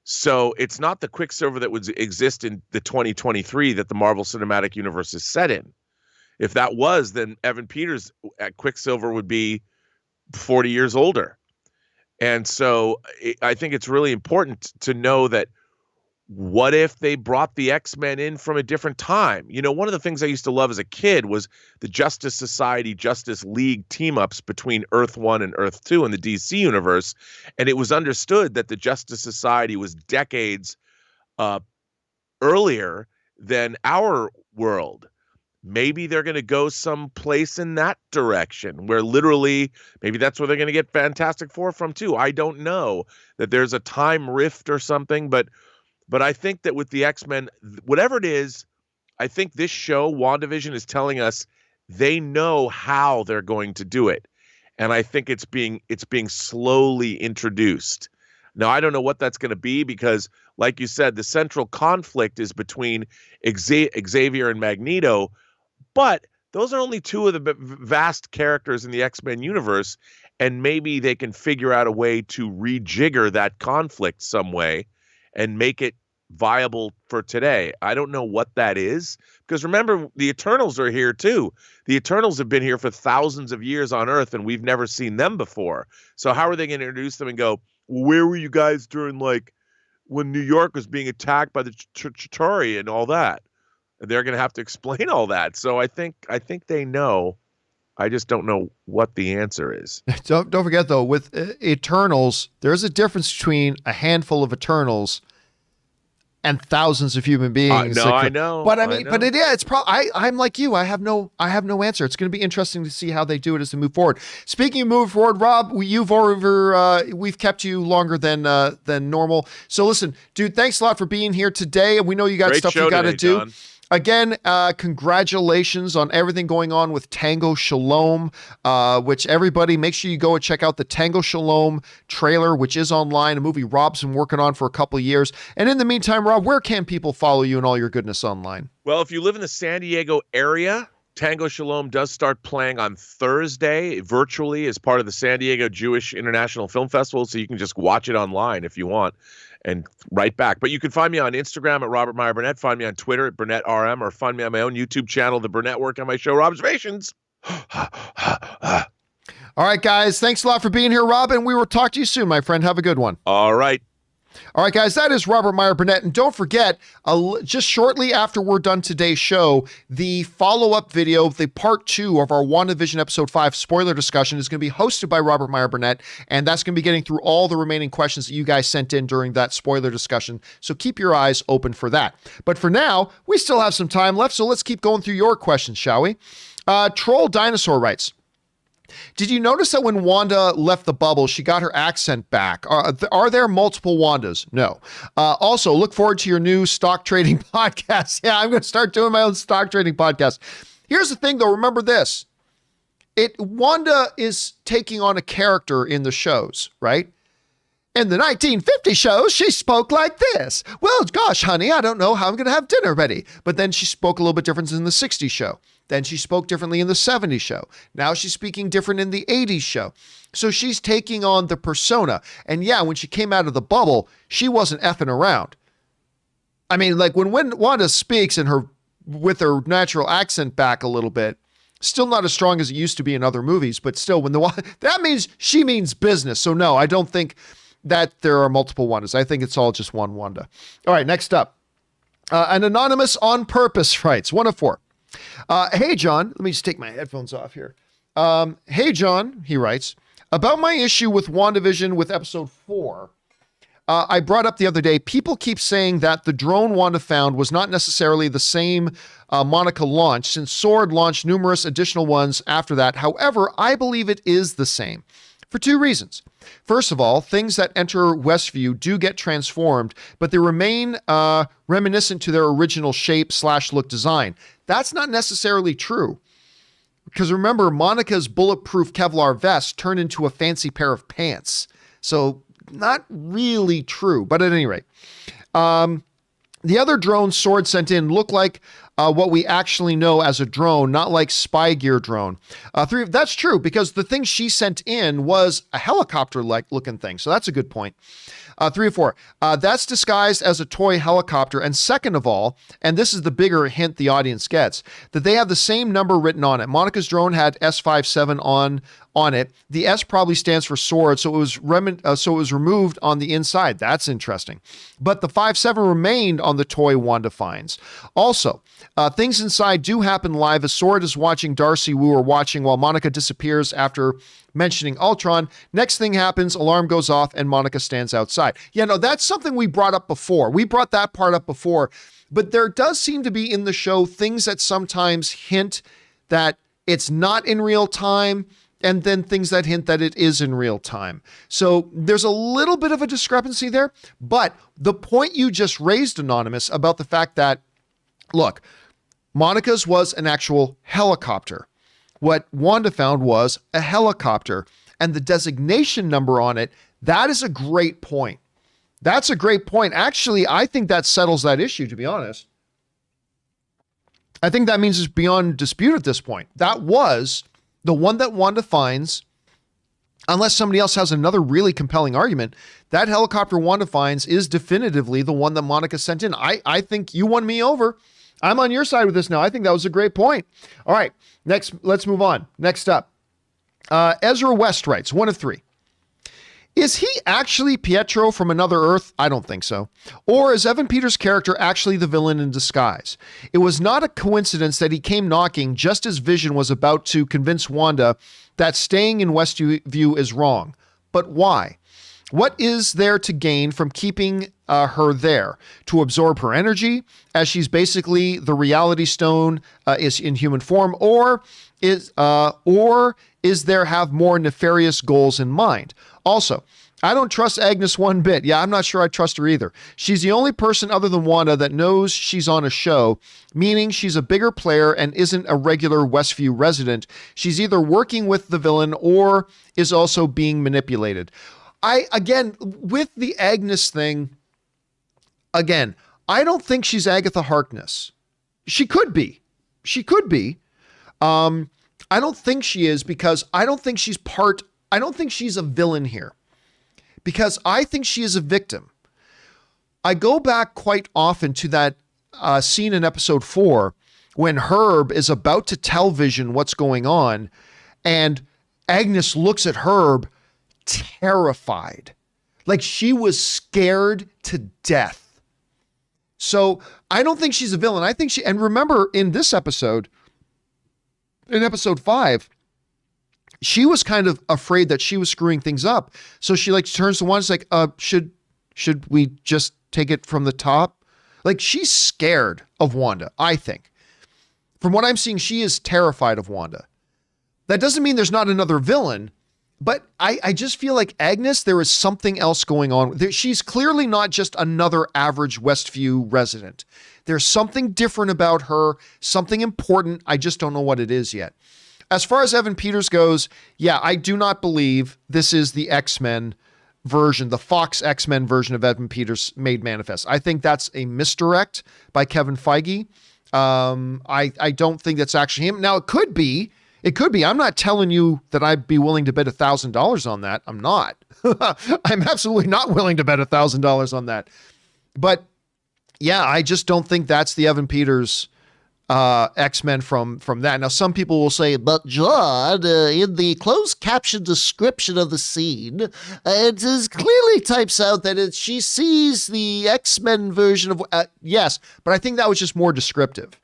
So it's not the Quicksilver that would exist in the 2023 that the Marvel Cinematic Universe is set in. If that was, then Evan Peters at Quicksilver would be 40 years older. And so I think it's really important to know that what if they brought the X-Men in from a different time? One of the things I used to love as a kid was the Justice Society, Justice League team-ups between Earth 1 and Earth 2 in the DC universe. And it was understood that the Justice Society was decades earlier than our world. Maybe they're going to go someplace in that direction where literally maybe that's where they're going to get Fantastic Four from too. I don't know that there's a time rift or something, but I think that with the X-Men, whatever it is, I think this show, WandaVision, is telling us they know how they're going to do it. And I think it's being slowly introduced. Now, I don't know what that's going to be because, like you said, the central conflict is between Xavier and Magneto, but those are only two of the vast characters in the X-Men universe, and maybe they can figure out a way to rejigger that conflict some way and make it viable for today. I don't know what that is, because remember, the Eternals are here too. The Eternals have been here for thousands of years on Earth, and we've never seen them before. So how are they going to introduce them and go, where were you guys during, like, when New York was being attacked by the Chitauri and all that? And they're going to have to explain all that. So I think they know. I just don't know what the answer is. Don't forget, though, with Eternals, there's a difference between a handful of Eternals and thousands of human beings. I know. But I mean, it's probably, I'm like you. I have no answer. It's going to be interesting to see how they do it as they move forward. Speaking of moving forward, Rob, we've kept you longer than normal. So listen, dude, thanks a lot for being here today. And we know you got stuff you got to do. John. Again, congratulations on everything going on with Tango Shalom, which everybody, make sure you go and check out the Tango Shalom trailer, which is online, a movie Rob's been working on for a couple of years. And in the meantime, Rob, where can people follow you and all your goodness online? Well, if you live in the San Diego area, Tango Shalom does start playing on Thursday virtually as part of the San Diego Jewish International Film Festival, so you can just watch it online if you want. And right back. But you can find me on Instagram at Robert Meyer Burnett, find me on Twitter at Burnett RM, or find me on my own YouTube channel, The Burnett Work, on my show, Observations. All right, guys. Thanks a lot for being here, Rob, and we will talk to you soon, my friend. Have a good one. All right. All right, guys, that is Robert Meyer Burnett. And don't forget, just shortly after we're done today's show, the follow-up video, the part 2 of our WandaVision episode 5 spoiler discussion is going to be hosted by Robert Meyer Burnett. And that's going to be getting through all the remaining questions that you guys sent in during that spoiler discussion. So keep your eyes open for that. But for now, we still have some time left. So let's keep going through your questions, shall we? Troll Dinosaur writes, did you notice that when Wanda left the bubble, she got her accent back? Are there multiple Wandas? No. Also, look forward to your new stock trading podcast. Yeah, I'm going to start doing my own stock trading podcast. Here's the thing, though. Remember this. Wanda is taking on a character in the shows, right? In the 1950 shows, she spoke like this. Well, gosh, honey, I don't know how I'm going to have dinner ready. But then she spoke a little bit different in the 60s show. Then she spoke differently in the 70s show. Now she's speaking different in the 80s show. So she's taking on the persona. And yeah, when she came out of the bubble, she wasn't effing around. I mean, like when Wanda speaks and her with her natural accent back a little bit. Still not as strong as it used to be in other movies, but still, that means she means business. So no, I don't think that there are multiple Wandas. I think it's all just one Wanda. All right, next up. An anonymous on purpose writes, 1 of 4. Hey, John, let me just take my headphones off here. Hey, John, he writes, about my issue with WandaVision with episode 4. I brought up the other day, people keep saying that the drone Wanda found was not necessarily the same Monica launched, since S.W.O.R.D. launched numerous additional ones after that. However, I believe it is the same for 2 reasons. First of all, things that enter Westview do get transformed, but they remain reminiscent to their original shape/look design. That's not necessarily true. Because remember, Monica's bulletproof Kevlar vest turned into a fancy pair of pants. So not really true, but at any rate. The other drone S.W.O.R.D. sent in looked like what we actually know as a drone, not like spy gear drone. 3, that's true, because the thing she sent in was a helicopter-like looking thing. So that's a good point. 3 or 4. That's disguised as a toy helicopter. And second of all, and this is the bigger hint the audience gets, that they have the same number written on it. Monica's drone had S57 on it. The S probably stands for S.W.O.R.D., so it was removed on the inside. That's interesting. But the 57 remained on the toy Wanda finds. Also, things inside do happen live as S.W.O.R.D. is watching Darcy Wu or watching while Monica disappears after mentioning Ultron. Next thing happens, alarm goes off, and Monica stands outside. Yeah, no, that's something we brought up before. We brought that part up before. But there does seem to be in the show things that sometimes hint that it's not in real time, and then things that hint that it is in real time. So there's a little bit of a discrepancy there. But the point you just raised, Anonymous, about the fact that, look, Monica's was an actual helicopter. What Wanda found was a helicopter, and the designation number on it, that is a great point. That's a great point. Actually, I think that settles that issue, to be honest. I think that means it's beyond dispute at this point. That was the one that Wanda finds, unless somebody else has another really compelling argument. That helicopter Wanda finds is definitively the one that Monica sent in. I think you won me over. I'm on your side with this now. I think that was a great point. All right, next, let's move on. Next up, Ezra West writes, 1 of 3. Is he actually Pietro from another Earth? I don't think so. Or is Evan Peters' character actually the villain in disguise? It was not a coincidence that he came knocking just as Vision was about to convince Wanda that staying in Westview is wrong. But why? What is there to gain from keeping her there? To absorb her energy, as she's basically the reality stone is in human form, or is there have more nefarious goals in mind? Also, I don't trust Agnes one bit. Yeah, I'm not sure I trust her either. She's the only person other than Wanda that knows she's on a show, meaning she's a bigger player and isn't a regular Westview resident. She's either working with the villain or is also being manipulated. Again, with the Agnes thing, again, I don't think she's Agatha Harkness. She could be. She could be. I don't think she is, because I don't think she's a villain here, because I think she is a victim. I go back quite often to that scene in episode 4 when Herb is about to tell Vision what's going on, and Agnes looks at Herb terrified. Like she was scared to death. So I don't think she's a villain. I think and remember in this episode, in episode 5, she was kind of afraid that she was screwing things up. So she turns to Wanda, should we just take it from the top? Like she's scared of Wanda, I think. From what I'm seeing, she is terrified of Wanda. That doesn't mean there's not another villain, but I just feel like Agnes, there is something else going on. She's clearly not just another average Westview resident. There's something different about her, something important. I just don't know what it is yet. As far as Evan Peters goes, yeah, I do not believe this is the X-Men version, the Fox X-Men version of Evan Peters made manifest. I think that's a misdirect by Kevin Feige. I don't think that's actually him. Now, it could be. I'm not telling you that I'd be willing to bet $1,000 on that. I'm not. I'm absolutely not willing to bet $1,000 on that. But yeah, I just don't think that's the Evan Peters X-Men from that. Now, some people will say, but John, in the closed caption description of the scene, it is clearly types out that she sees the X-Men version of, yes, but I think that was just more descriptive.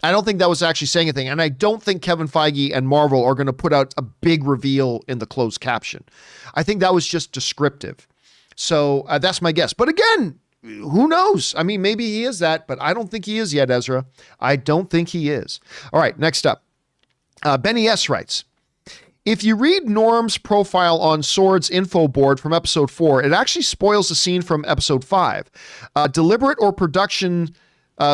I don't think that was actually saying anything, and I don't think Kevin Feige and Marvel are going to put out a big reveal in the closed caption. I think that was just descriptive. So that's my guess. But again, who knows? I mean, maybe he is that, but I don't think he is yet, Ezra. I don't think he is. All right, next up. Benny S. writes, if you read Norm's profile on Sword's info board from episode 4, it actually spoils the scene from episode 5. Deliberate or production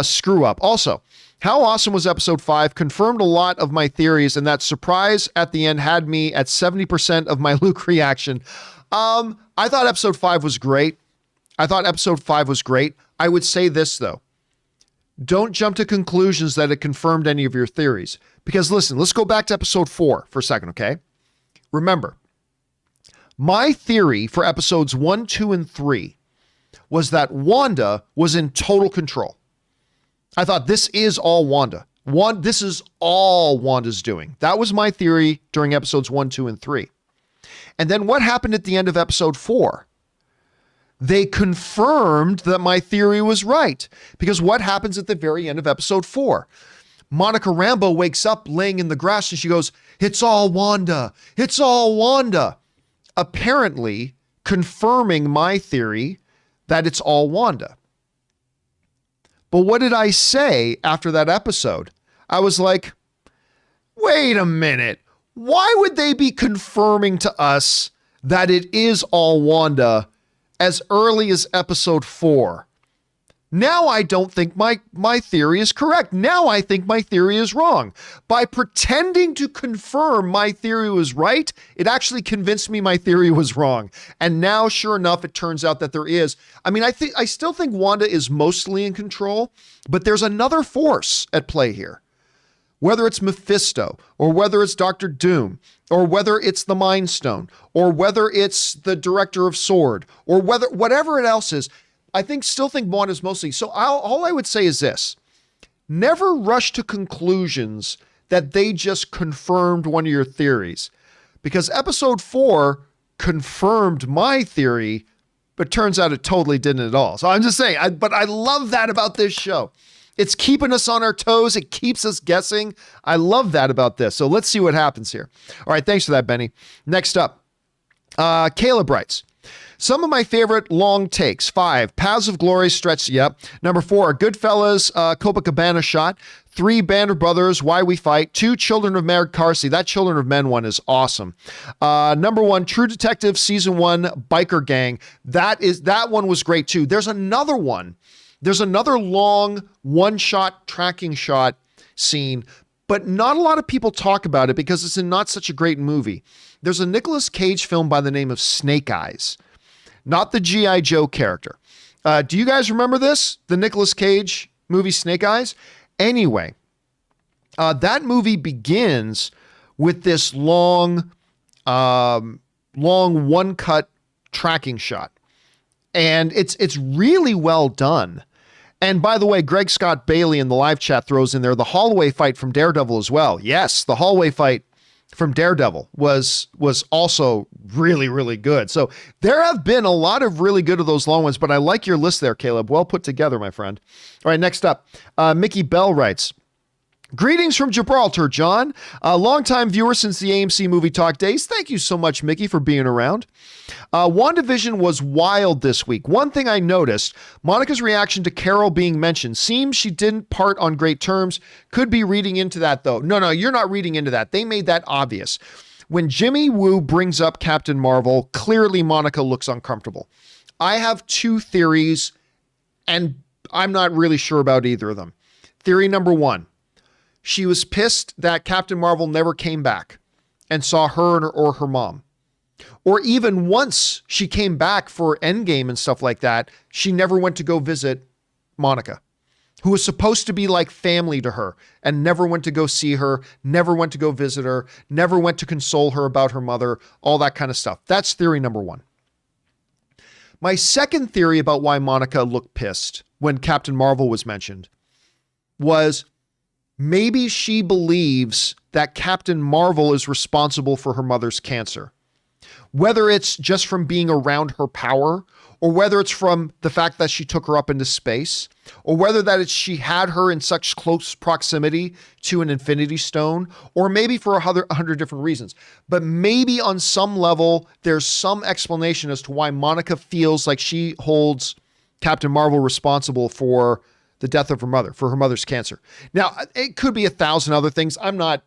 screw up. Also, how awesome was episode 5? Confirmed a lot of my theories, and that surprise at the end had me at 70% of my Luke reaction. I thought episode 5 was great. I would say this, though. Don't jump to conclusions that it confirmed any of your theories. Because listen, let's go back to episode 4 for a second, okay? Remember, my theory for episodes 1, 2, and 3 was that Wanda was in total control. I thought this is all Wanda. This is all Wanda's doing. That was my theory during episodes 1, 2, and 3. And then what happened at the end of episode 4? They confirmed that my theory was right. Because what happens at the very end of episode 4? Monica Rambeau wakes up laying in the grass and she goes, it's all Wanda. It's all Wanda. Apparently confirming my theory that it's all Wanda. But what did I say after that episode? I was like, wait a minute. Why would they be confirming to us that it is all Wanda as early as episode 4? Now I don't think my theory is correct. Now I think my theory is wrong. By pretending to confirm my theory was right, it actually convinced me my theory was wrong. And now, sure enough, it turns out that there is. I mean, I still think Wanda is mostly in control, but there's another force at play here. Whether it's Mephisto, or whether it's Dr. Doom, or whether it's the Mind Stone, or whether it's the director of Sword, or whatever it else is, still think Wanda's mostly. So all I would say is this: never rush to conclusions that they just confirmed one of your theories, because episode 4 confirmed my theory, but turns out it totally didn't at all. So I'm just saying, but I love that about this show. It's keeping us on our toes. It keeps us guessing. I love that about this. So let's see what happens here. All right. Thanks for that, Benny. Next up, Caleb writes, some of my favorite long takes. 5, Paths of Glory stretch. Yep. Number 4, Goodfellas, Copacabana shot. 3, Band of Brothers, Why We Fight. 2, Children of Men, Darcy. That Children of Men one is awesome. Number 1, True Detective season 1, Biker Gang. That one was great too. There's another one. There's another long one-shot tracking shot scene, but not a lot of people talk about it because it's not such a great movie. There's a Nicolas Cage film by the name of Snake Eyes, not the G.I. Joe character. Do you guys remember this? The Nicolas Cage movie Snake Eyes? Anyway, that movie begins with this long one-cut tracking shot. And it's really well done. And by the way, Greg Scott Bailey in the live chat throws in there the hallway fight from Daredevil as well. Yes, the hallway fight from Daredevil was also really, really good. So there have been a lot of really good of those long ones, but I like your list there, Caleb. Well put together, my friend. All right, next up, Mickey Bell writes, greetings from Gibraltar, John. A longtime viewer since the AMC Movie Talk days. Thank you so much, Mickey, for being around. WandaVision was wild this week. One thing I noticed, Monica's reaction to Carol being mentioned. Seems she didn't part on great terms. Could be reading into that, though. No, you're not reading into that. They made that obvious. When Jimmy Woo brings up Captain Marvel, clearly Monica looks uncomfortable. I have 2 theories, and I'm not really sure about either of them. Theory number 1. She was pissed that Captain Marvel never came back and saw her or her mom. Or even once she came back for Endgame and stuff like that, she never went to go visit Monica, who was supposed to be like family to her, and never went to go see her, never went to go visit her, never went to console her about her mother, all that kind of stuff. That's theory number 1. My second theory about why Monica looked pissed when Captain Marvel was mentioned was Maybe she believes that Captain Marvel is responsible for her mother's cancer. Whether it's just from being around her power, or whether it's from the fact that she took her up into space, or whether that it's she had her in such close proximity to an Infinity Stone, or maybe for 100 different reasons. But maybe on some level, there's some explanation as to why Monica feels like she holds Captain Marvel responsible for the death of her mother, for her mother's cancer. Now, it could be 1,000 other things. I'm not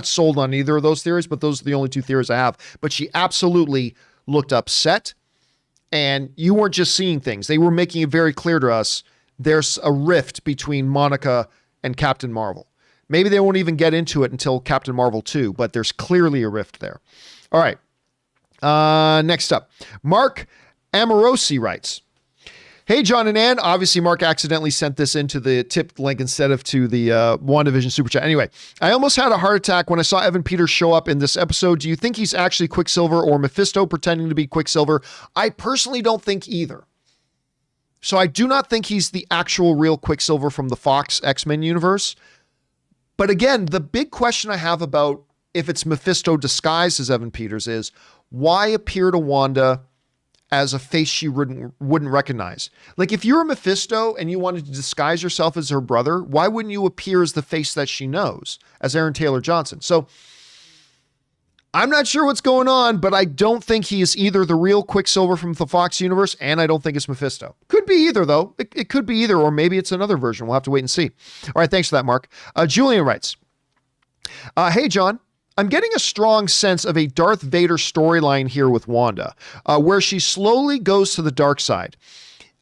sold on either of those theories, but those are the only two theories I have. But she absolutely looked upset, and you weren't just seeing things. They were making it very clear to us there's a rift between Monica and Captain Marvel. Maybe they won't even get into it until Captain Marvel 2, but there's clearly a rift there. All right. Next up, Mark Amorosi writes, "Hey, John and Ann." Obviously, Mark accidentally sent this into the tip link instead of to the WandaVision super chat. Anyway, "I almost had a heart attack when I saw Evan Peters show up in this episode. Do you think he's actually Quicksilver or Mephisto pretending to be Quicksilver? I personally don't think either. So I do not think he's the actual real Quicksilver from the Fox X-Men universe. But again, the big question I have about if it's Mephisto disguised as Evan Peters is, why appear to Wanda as a face she wouldn't recognize? Like, if you're a Mephisto and you wanted to disguise yourself as her brother, why wouldn't you appear as the face that she knows, as Aaron Taylor Johnson? So I'm not sure what's going on, but I don't think he is either the real Quicksilver from the Fox universe, and I don't think it's Mephisto. Could be either, though. It could be either, or maybe it's another version. We'll have to wait and see. All right, thanks for that, Mark. Julian writes, "Hey, John. I'm getting a strong sense of a Darth Vader storyline here with Wanda, where she slowly goes to the dark side.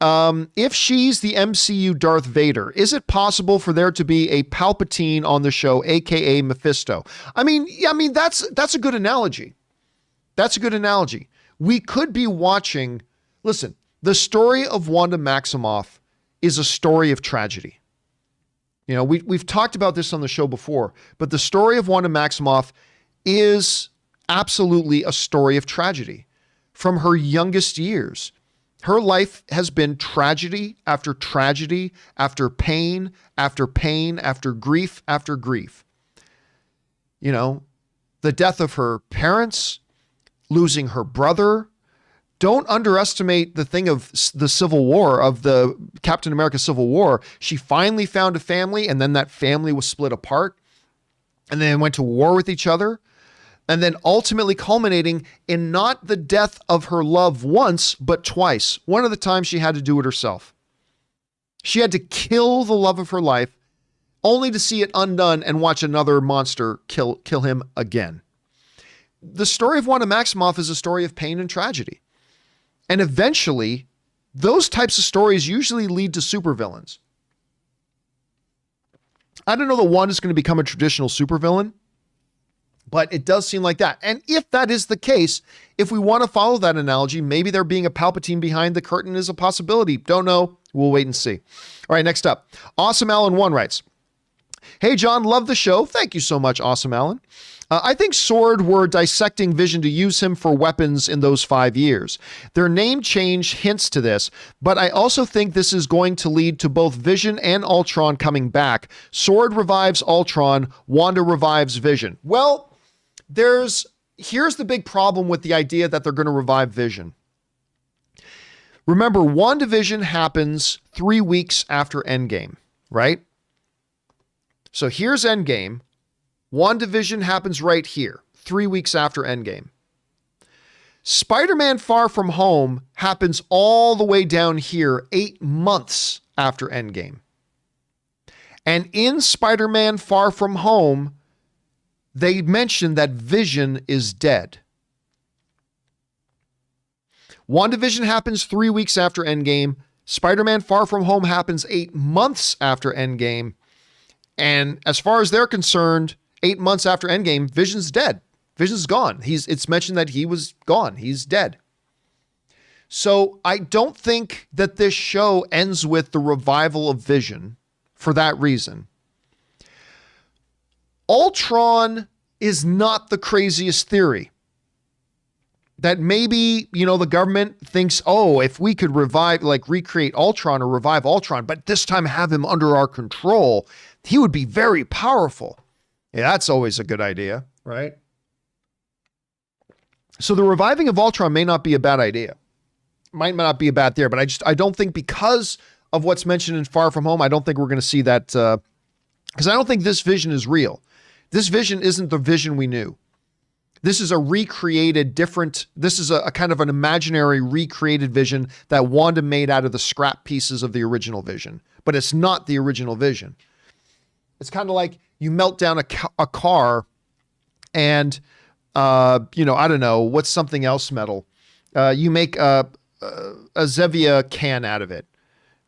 If she's the MCU Darth Vader, is it possible for there to be a Palpatine on the show, aka Mephisto?" I mean, that's a good analogy. That's a good analogy. We could be watching. Listen, the story of Wanda Maximoff is a story of tragedy. You know, we've talked about this on the show before, but the story of Wanda Maximoff is absolutely a story of tragedy. From her youngest years, her life has been tragedy after tragedy, after pain, after pain, after grief, after grief. You know, the death of her parents, losing her brother. Don't underestimate the thing of the Civil War, of the Captain America Civil War. She finally found a family, and then that family was split apart, and then went to war with each other, and then ultimately culminating in not the death of her love once, but twice. One of the times she had to do it herself. She had to kill the love of her life, only to see it undone and watch another monster kill him again. The story of Wanda Maximoff is a story of pain and tragedy. And eventually, those types of stories usually lead to supervillains. I don't know that Wanda's going to become a traditional supervillain, but it does seem like that. And if that is the case, if we want to follow that analogy, maybe there being a Palpatine behind the curtain is a possibility. Don't know. We'll wait and see. All right, next up. Awesome Alan 1 writes, "Hey, John, love the show." Thank you so much, Awesome Alan. "I think SWORD were dissecting Vision to use him for weapons in those 5 years. Their name change hints to this, but I also think this is going to lead to both Vision and Ultron coming back. SWORD revives Ultron, Wanda revives Vision." Well, here's the big problem with the idea that they're going to revive Vision. Remember, WandaVision happens 3 weeks after Endgame, right? So here's Endgame. WandaVision happens right here, 3 weeks after Endgame. Spider-Man Far From Home happens all the way down here, 8 months after Endgame. And in Spider-Man Far From Home, they mention that Vision is dead. WandaVision happens 3 weeks after Endgame. Spider-Man Far From Home happens 8 months after Endgame. And as far as they're concerned, 8 months after Endgame, Vision's dead. Vision's gone. It's mentioned that he was gone. He's dead. So I don't think that this show ends with the revival of Vision for that reason. Ultron is not the craziest theory. That maybe, the government thinks, oh, if we could recreate Ultron or revive Ultron, but this time have him under our control, he would be very powerful. Yeah, that's always a good idea, right? So the reviving of Ultron may not be a bad idea. Might not be a bad theory, but I don't think because of what's mentioned in Far From Home, I don't think we're going to see that, because I don't think this vision is real. This vision isn't the vision we knew. This is a recreated this is a kind of an imaginary recreated vision that Wanda made out of the scrap pieces of the original vision, but it's not the original vision. It's kind of like you melt down a car and, I don't know, what's something else metal? You make a Zevia can out of it.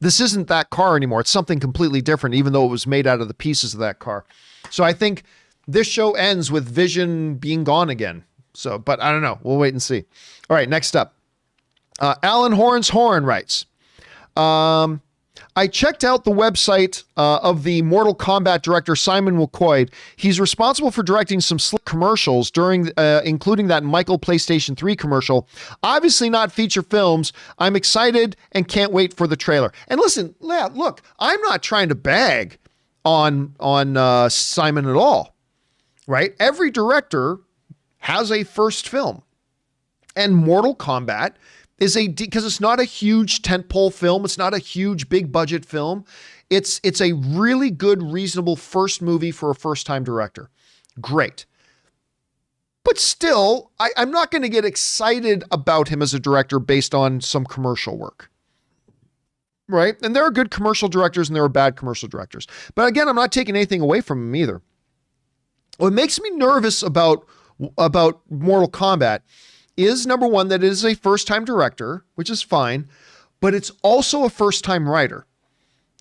This isn't that car anymore. It's something completely different, even though it was made out of the pieces of that car. So I think this show ends with Vision being gone again. So, but I don't know. We'll wait and see. All right, next up. Alan Horn's Horn writes, I checked out the website of the Mortal Kombat director, Simon McQuoid. He's responsible for directing some slick commercials including that Michael PlayStation 3 commercial. Obviously not feature films. I'm excited and can't wait for the trailer. And listen, look, I'm not trying to bag on Simon at all. Right? Every director has a first film. And Mortal Kombat is because it's not a huge tentpole film. It's not a huge big budget film. It's a really good, reasonable first movie for a first-time director. Great. But still, I'm not going to get excited about him as a director based on some commercial work. Right? And there are good commercial directors and there are bad commercial directors. But again, I'm not taking anything away from him either. What makes me nervous about Mortal Kombat is, number one, that it is a first-time director, which is fine, but it's also a first-time writer.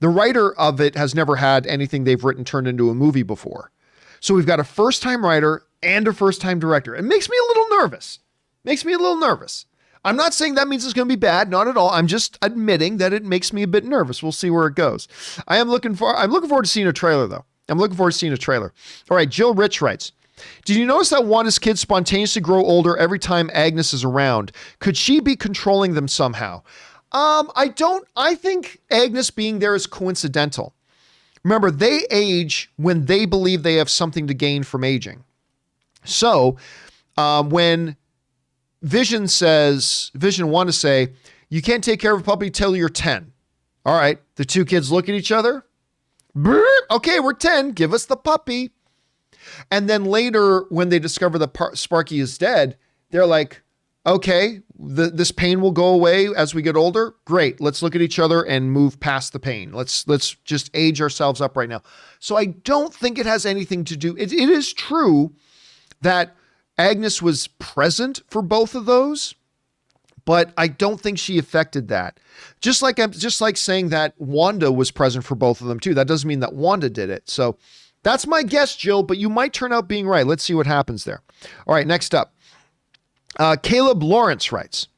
The writer of it has never had anything they've written turned into a movie before. So we've got a first-time writer and a first-time director. It makes me a little nervous. I'm not saying that means it's going to be bad, not at all. I'm just admitting that it makes me a bit nervous. We'll see where it goes. I'm looking forward to seeing a trailer, though. All right, Jill Rich writes, did you notice that Wanda's kids spontaneously grow older every time Agnes is around? Could she be controlling them somehow? I think Agnes being there is coincidental. Remember, they age when they believe they have something to gain from aging. So when Vision want to say, you can't take care of a puppy till you're 10. All right, the two kids look at each other. Okay, we're 10. Give us the puppy. And then later, when they discover that Sparky is dead, they're like, okay, this pain will go away as we get older. Great. Let's look at each other and move past the pain. Let's just age ourselves up right now. So I don't think it has anything to do. It is true that Agnes was present for both of those, but I don't think she affected that. Just like saying that Wanda was present for both of them too. That doesn't mean that Wanda did it. So that's my guess, Jill, but you might turn out being right. Let's see what happens there. All right, next up. Caleb Lawrence writes,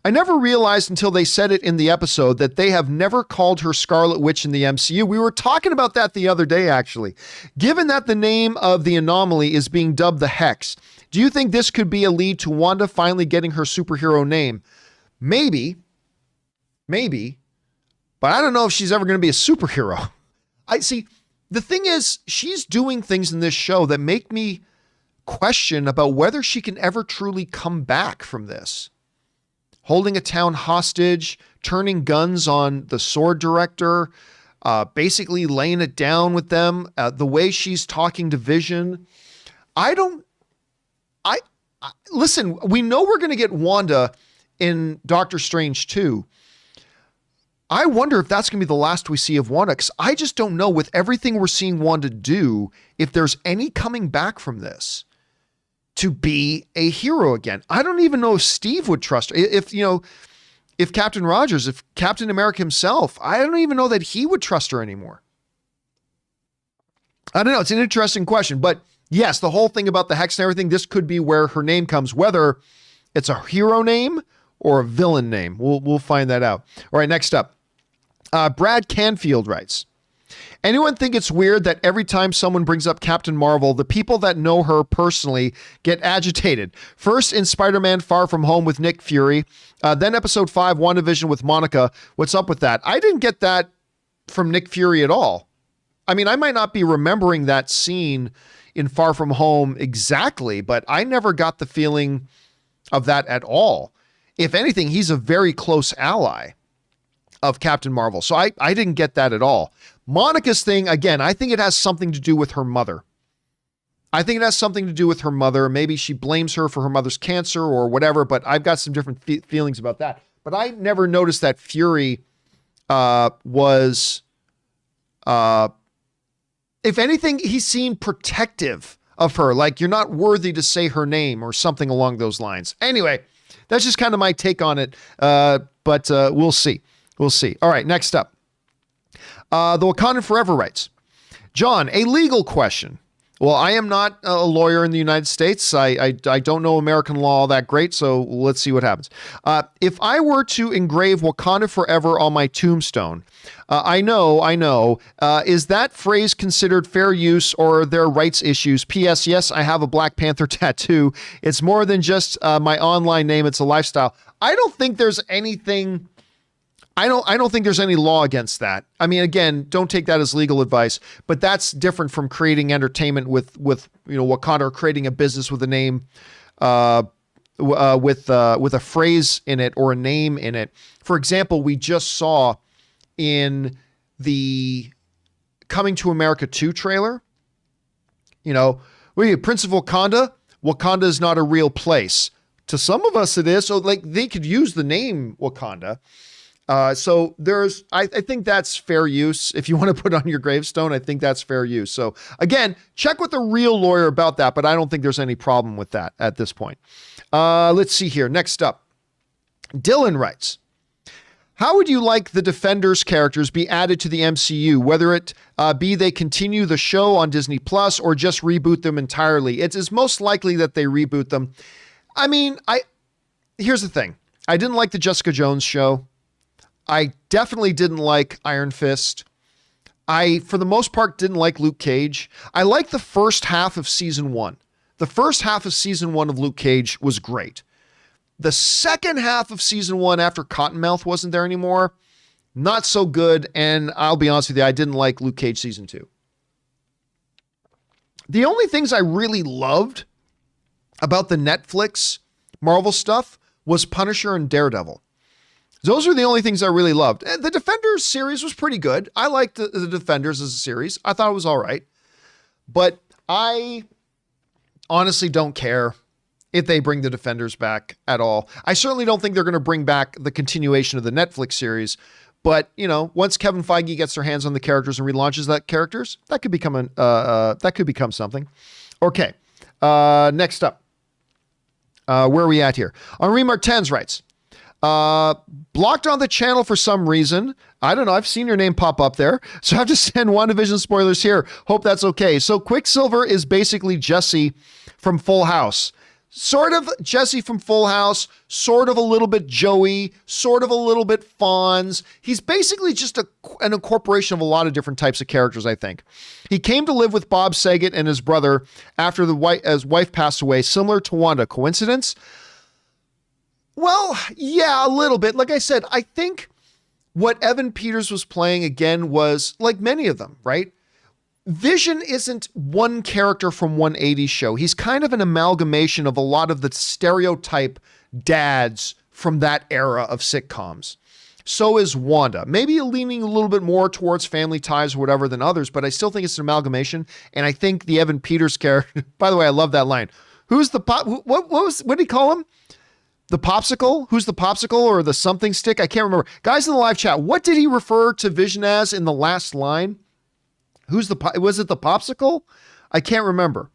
I never realized until they said it in the episode that they have never called her Scarlet Witch in the MCU. We were talking about that the other day, actually. Given that the name of the anomaly is being dubbed the Hex, do you think this could be a lead to Wanda finally getting her superhero name? Maybe, but I don't know if she's ever going to be a superhero. The thing is, she's doing things in this show that make me question about whether she can ever truly come back from this. Holding a town hostage, turning guns on the sword director, basically laying it down with them, the way she's talking to Vision. Listen, we know we're going to get Wanda in Doctor Strange 2. I wonder if that's going to be the last we see of Wanda, because I just don't know, with everything we're seeing Wanda do, if there's any coming back from this to be a hero again. I don't even know if Steve would trust her. If Captain Rogers, if Captain America himself, I don't even know that he would trust her anymore. I don't know. It's an interesting question, but yes, the whole thing about the Hex and everything, this could be where her name comes, whether it's a hero name or a villain name. We'll find that out. All right, next up. Brad Canfield writes, anyone think it's weird that every time someone brings up Captain Marvel, the people that know her personally get agitated? First in Spider-Man Far From Home with Nick Fury, then episode 5, WandaVision with Monica. What's up with that? I didn't get that from Nick Fury at all. I mean, I might not be remembering that scene in Far From Home exactly, but I never got the feeling of that at all. If anything, he's a very close ally of Captain Marvel. So I didn't get that at all. Monica's thing, again, I think it has something to do with her mother. I think it has something to do with her mother. Maybe she blames her for her mother's cancer or whatever, but I've got some different feelings about that. But I never noticed that Fury was, if anything, he seemed protective of her, like you're not worthy to say her name or something along those lines. Anyway, that's just kind of my take on it, but we'll see. We'll see. All right, next up. The Wakandan Forever writes, John, a legal question. Well, I am not a lawyer in the United States. I don't know American law that great, so let's see what happens. If I were to engrave Wakanda Forever on my tombstone, I know. Is that phrase considered fair use or are there rights issues? P.S. Yes, I have a Black Panther tattoo. It's more than just my online name. It's a lifestyle. I don't think there's anything... I don't think there's any law against that. I mean, again, don't take that as legal advice, but that's different from creating entertainment with Wakanda, or creating a business with a name, with a phrase in it or a name in it. For example, we just saw in the Coming to America 2 trailer, Prince of Wakanda. Wakanda is not a real place. To some of us, it is. So, like, they could use the name Wakanda. So I think that's fair use. If you want to put on your gravestone, I think that's fair use. So again, check with a real lawyer about that, but I don't think there's any problem with that at this point. Let's see here. Next up, Dylan writes, how would you like the Defenders characters be added to the MCU, whether it be they continue the show on Disney Plus or just reboot them entirely? It is most likely that they reboot them. I mean, here's the thing. I didn't like the Jessica Jones show. I definitely didn't like Iron Fist. I, for the most part, didn't like Luke Cage. I liked the first half of season 1. The first half of season 1 of Luke Cage was great. The second half of season 1, after Cottonmouth wasn't there anymore, not so good. And I'll be honest with you, I didn't like Luke Cage season 2. The only things I really loved about the Netflix Marvel stuff was Punisher and Daredevil. Those are the only things I really loved. The Defenders series was pretty good. I liked the Defenders as a series. I thought it was all right. But I honestly don't care if they bring the Defenders back at all. I certainly don't think they're going to bring back the continuation of the Netflix series. But, once Kevin Feige gets their hands on the characters and relaunches that characters, that could become something. Okay. Next up. Where are we at here? Henri Martens writes, blocked on the channel for some reason. I don't know. I've seen your name pop up there. So I have to send WandaVision spoilers here. Hope that's okay. So Quicksilver is basically Jesse from Full House. Sort of Jesse from Full House, sort of a little bit Joey, sort of a little bit Fonz. He's basically just an incorporation of a lot of different types of characters, I think. He came to live with Bob Saget and his brother after his wife passed away, similar to Wanda. Coincidence? Well, yeah, a little bit. Like I said, I think what Evan Peters was playing again was like many of them, right? Vision isn't one character from one 80s show. He's kind of an amalgamation of a lot of the stereotype dads from that era of sitcoms. So is Wanda. Maybe leaning a little bit more towards family ties or whatever than others, but I still think it's an amalgamation. And I think the Evan Peters character, by the way, I love that line. Who's the pop? What did he call him? The popsicle? Who's the popsicle or the something stick? I can't remember. Guys in the live chat, what did he refer to Vision as in the last line? Was it the popsicle? I can't remember.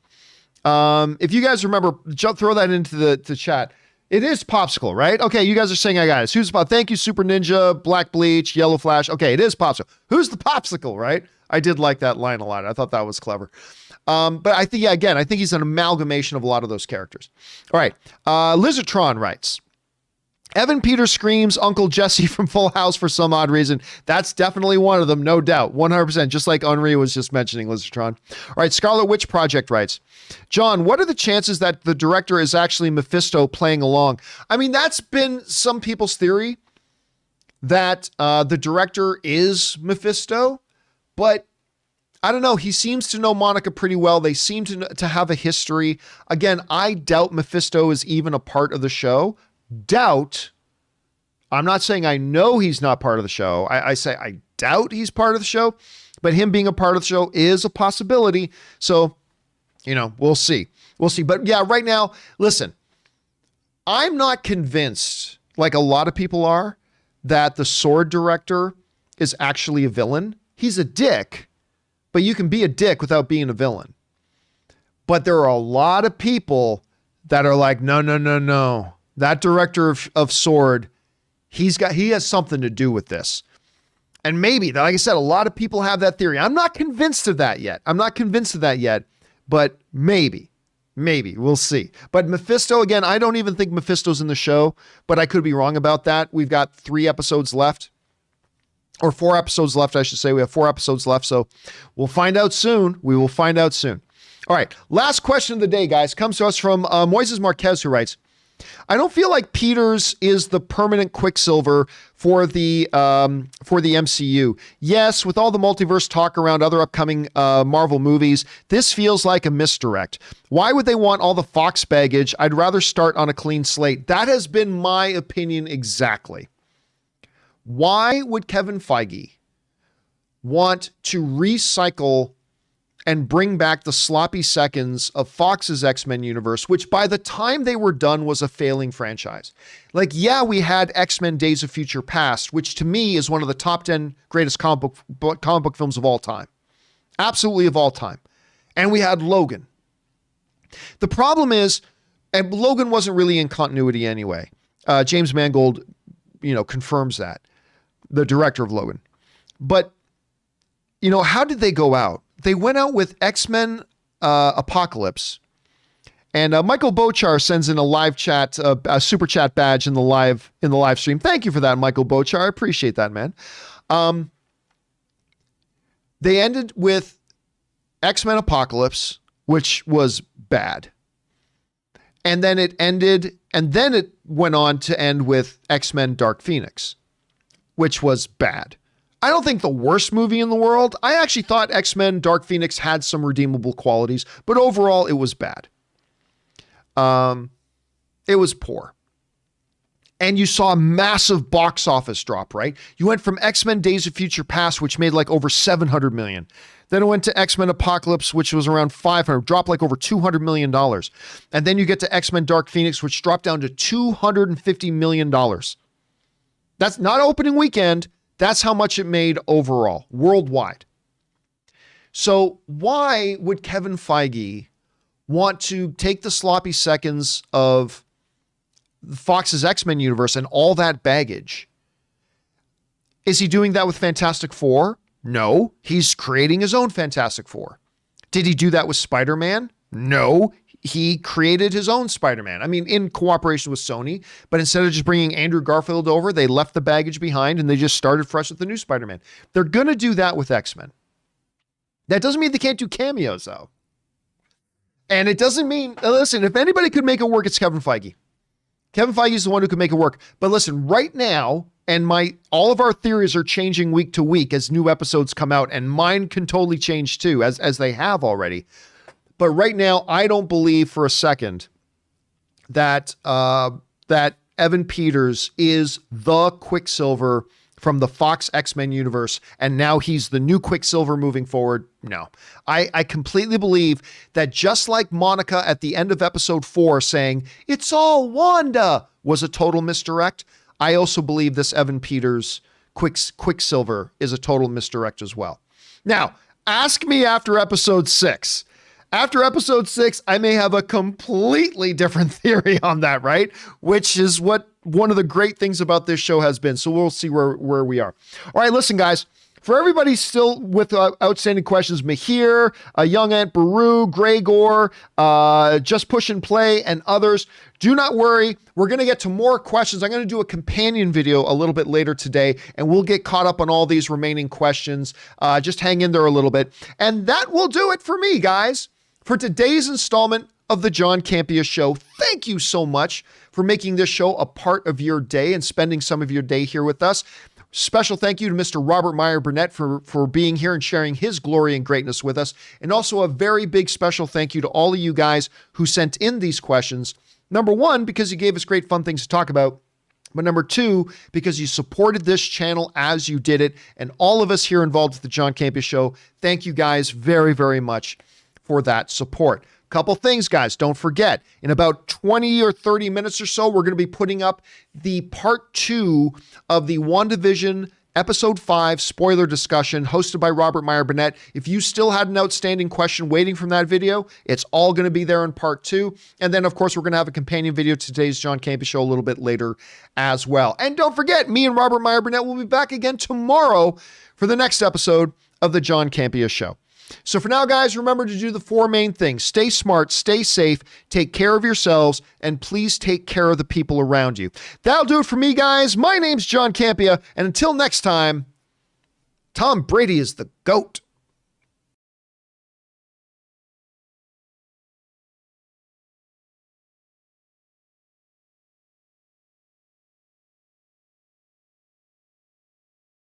If you guys remember, throw that into the chat. It is popsicle, right? Okay, you guys are saying I got it. Who's the popsicle? Thank you, Super Ninja, Black Bleach, Yellow Flash. Okay, it is popsicle. Who's the popsicle, right? I did like that line a lot. I thought that was clever. But I think, I think he's an amalgamation of a lot of those characters. All right. Lizardtron writes, Evan Peters screams Uncle Jesse from Full House for some odd reason. That's definitely one of them, no doubt. 100%, just like Henri was just mentioning, Lizardtron. All right, Scarlet Witch Project writes, John, what are the chances that the director is actually Mephisto playing along? I mean, that's been some people's theory that the director is Mephisto, but I don't know. He seems to know Monica pretty well. They seem to have a history. Again, I doubt Mephisto is even a part of the show. Doubt. I'm not saying I know he's not part of the show. I say I doubt he's part of the show, but him being a part of the show is a possibility. So, we'll see. We'll see. But yeah, right now, listen, I'm not convinced, like a lot of people are, that the Sword director is actually a villain. He's a dick, but you can be a dick without being a villain. But there are a lot of people that are like, no. That director of Sword, he has something to do with this. And maybe, like I said, a lot of people have that theory. I'm not convinced of that yet. But maybe we'll see. But Mephisto, again, I don't even think Mephisto's in the show, but I could be wrong about that. We've got 3 episodes left. Or 4 episodes left, I should say. We have 4 episodes left, so we'll find out soon. We will find out soon. All right, last question of the day, guys, comes to us from Moises Marquez, who writes, I don't feel like Peters is the permanent Quicksilver for the MCU. Yes, with all the multiverse talk around other upcoming Marvel movies, this feels like a misdirect. Why would they want all the Fox baggage? I'd rather start on a clean slate. That has been my opinion exactly. Why would Kevin Feige want to recycle and bring back the sloppy seconds of Fox's X-Men universe, which by the time they were done was a failing franchise? Like, yeah, we had X-Men Days of Future Past, which to me is one of the top 10 greatest comic book films of all time. Absolutely of all time. And we had Logan. The problem is, and Logan wasn't really in continuity anyway. James Mangold, confirms that. The director of Logan. But, how did they go out? They went out with X-Men Apocalypse. And Michael Bochar sends in a live chat, a super chat badge in the live stream. Thank you for that, Michael Bochar. I appreciate that, man. They ended with X-Men Apocalypse, which was bad. And then it went on to end with X-Men Dark Phoenix, which was bad. I don't think the worst movie in the world. I actually thought X-Men Dark Phoenix had some redeemable qualities, but overall it was bad. It was poor. And you saw a massive box office drop, right? You went from X-Men Days of Future Past, which made like over $700 million. Then it went to X-Men Apocalypse, which was around $500, dropped like over $200 million. And then you get to X-Men Dark Phoenix, which dropped down to $250 million. That's not opening weekend. That's how much it made overall, worldwide. So why would Kevin Feige want to take the sloppy seconds of Fox's X-Men universe and all that baggage? Is he doing that with Fantastic Four? No, he's creating his own Fantastic Four. Did he do that with Spider-Man? No, he created his own Spider-Man. I mean, in cooperation with Sony, but instead of just bringing Andrew Garfield over, they left the baggage behind and they just started fresh with the new Spider-Man. They're going to do that with X-Men. That doesn't mean they can't do cameos, though. And it doesn't mean, listen, if anybody could make it work, it's Kevin Feige. Kevin Feige is the one who could make it work. But listen, right now, and all of our theories are changing week to week as new episodes come out, and mine can totally change too, as they have already. But right now, I don't believe for a second that Evan Peters is the Quicksilver from the Fox X-Men universe, and now he's the new Quicksilver moving forward. No, I completely believe that just like Monica at the end of episode 4 saying, "It's all Wanda," was a total misdirect, I also believe this Evan Peters Quicksilver is a total misdirect as well. Now, ask me after episode 6. After episode 6, I may have a completely different theory on that, right? Which is what one of the great things about this show has been. So we'll see where we are. All right, listen, guys. For everybody still with outstanding questions, Mahir, Young Ant Baru, Gregor, Just Push and Play, and others, do not worry. We're going to get to more questions. I'm going to do a companion video a little bit later today, and we'll get caught up on all these remaining questions. Just hang in there a little bit. And that will do it for me, guys, for today's installment of the John Campea Show. Thank you so much for making this show a part of your day and spending some of your day here with us. Special thank you to Mr. Robert Meyer Burnett for being here and sharing his glory and greatness with us. And also a very big special thank you to all of you guys who sent in these questions. Number one, because you gave us great fun things to talk about. But number two, because you supported this channel as you did it. And all of us here involved with the John Campea Show, thank you guys very, very much for that support. Couple things, guys. Don't forget, in about 20 or 30 minutes or so, we're going to be putting up the part 2 of the WandaVision Episode 5 spoiler discussion hosted by Robert Meyer Burnett. If you still had an outstanding question waiting from that video, it's all going to be there in part 2. And then, of course, we're going to have a companion video to today's John Campea Show a little bit later as well. And don't forget, me and Robert Meyer Burnett will be back again tomorrow for the next episode of the John Campea Show. So for now, guys, remember to do the 4 main things. Stay smart, stay safe, take care of yourselves, and please take care of the people around you. That'll do it for me, guys. My name's John Campea, and until next time, Tom Brady is the GOAT.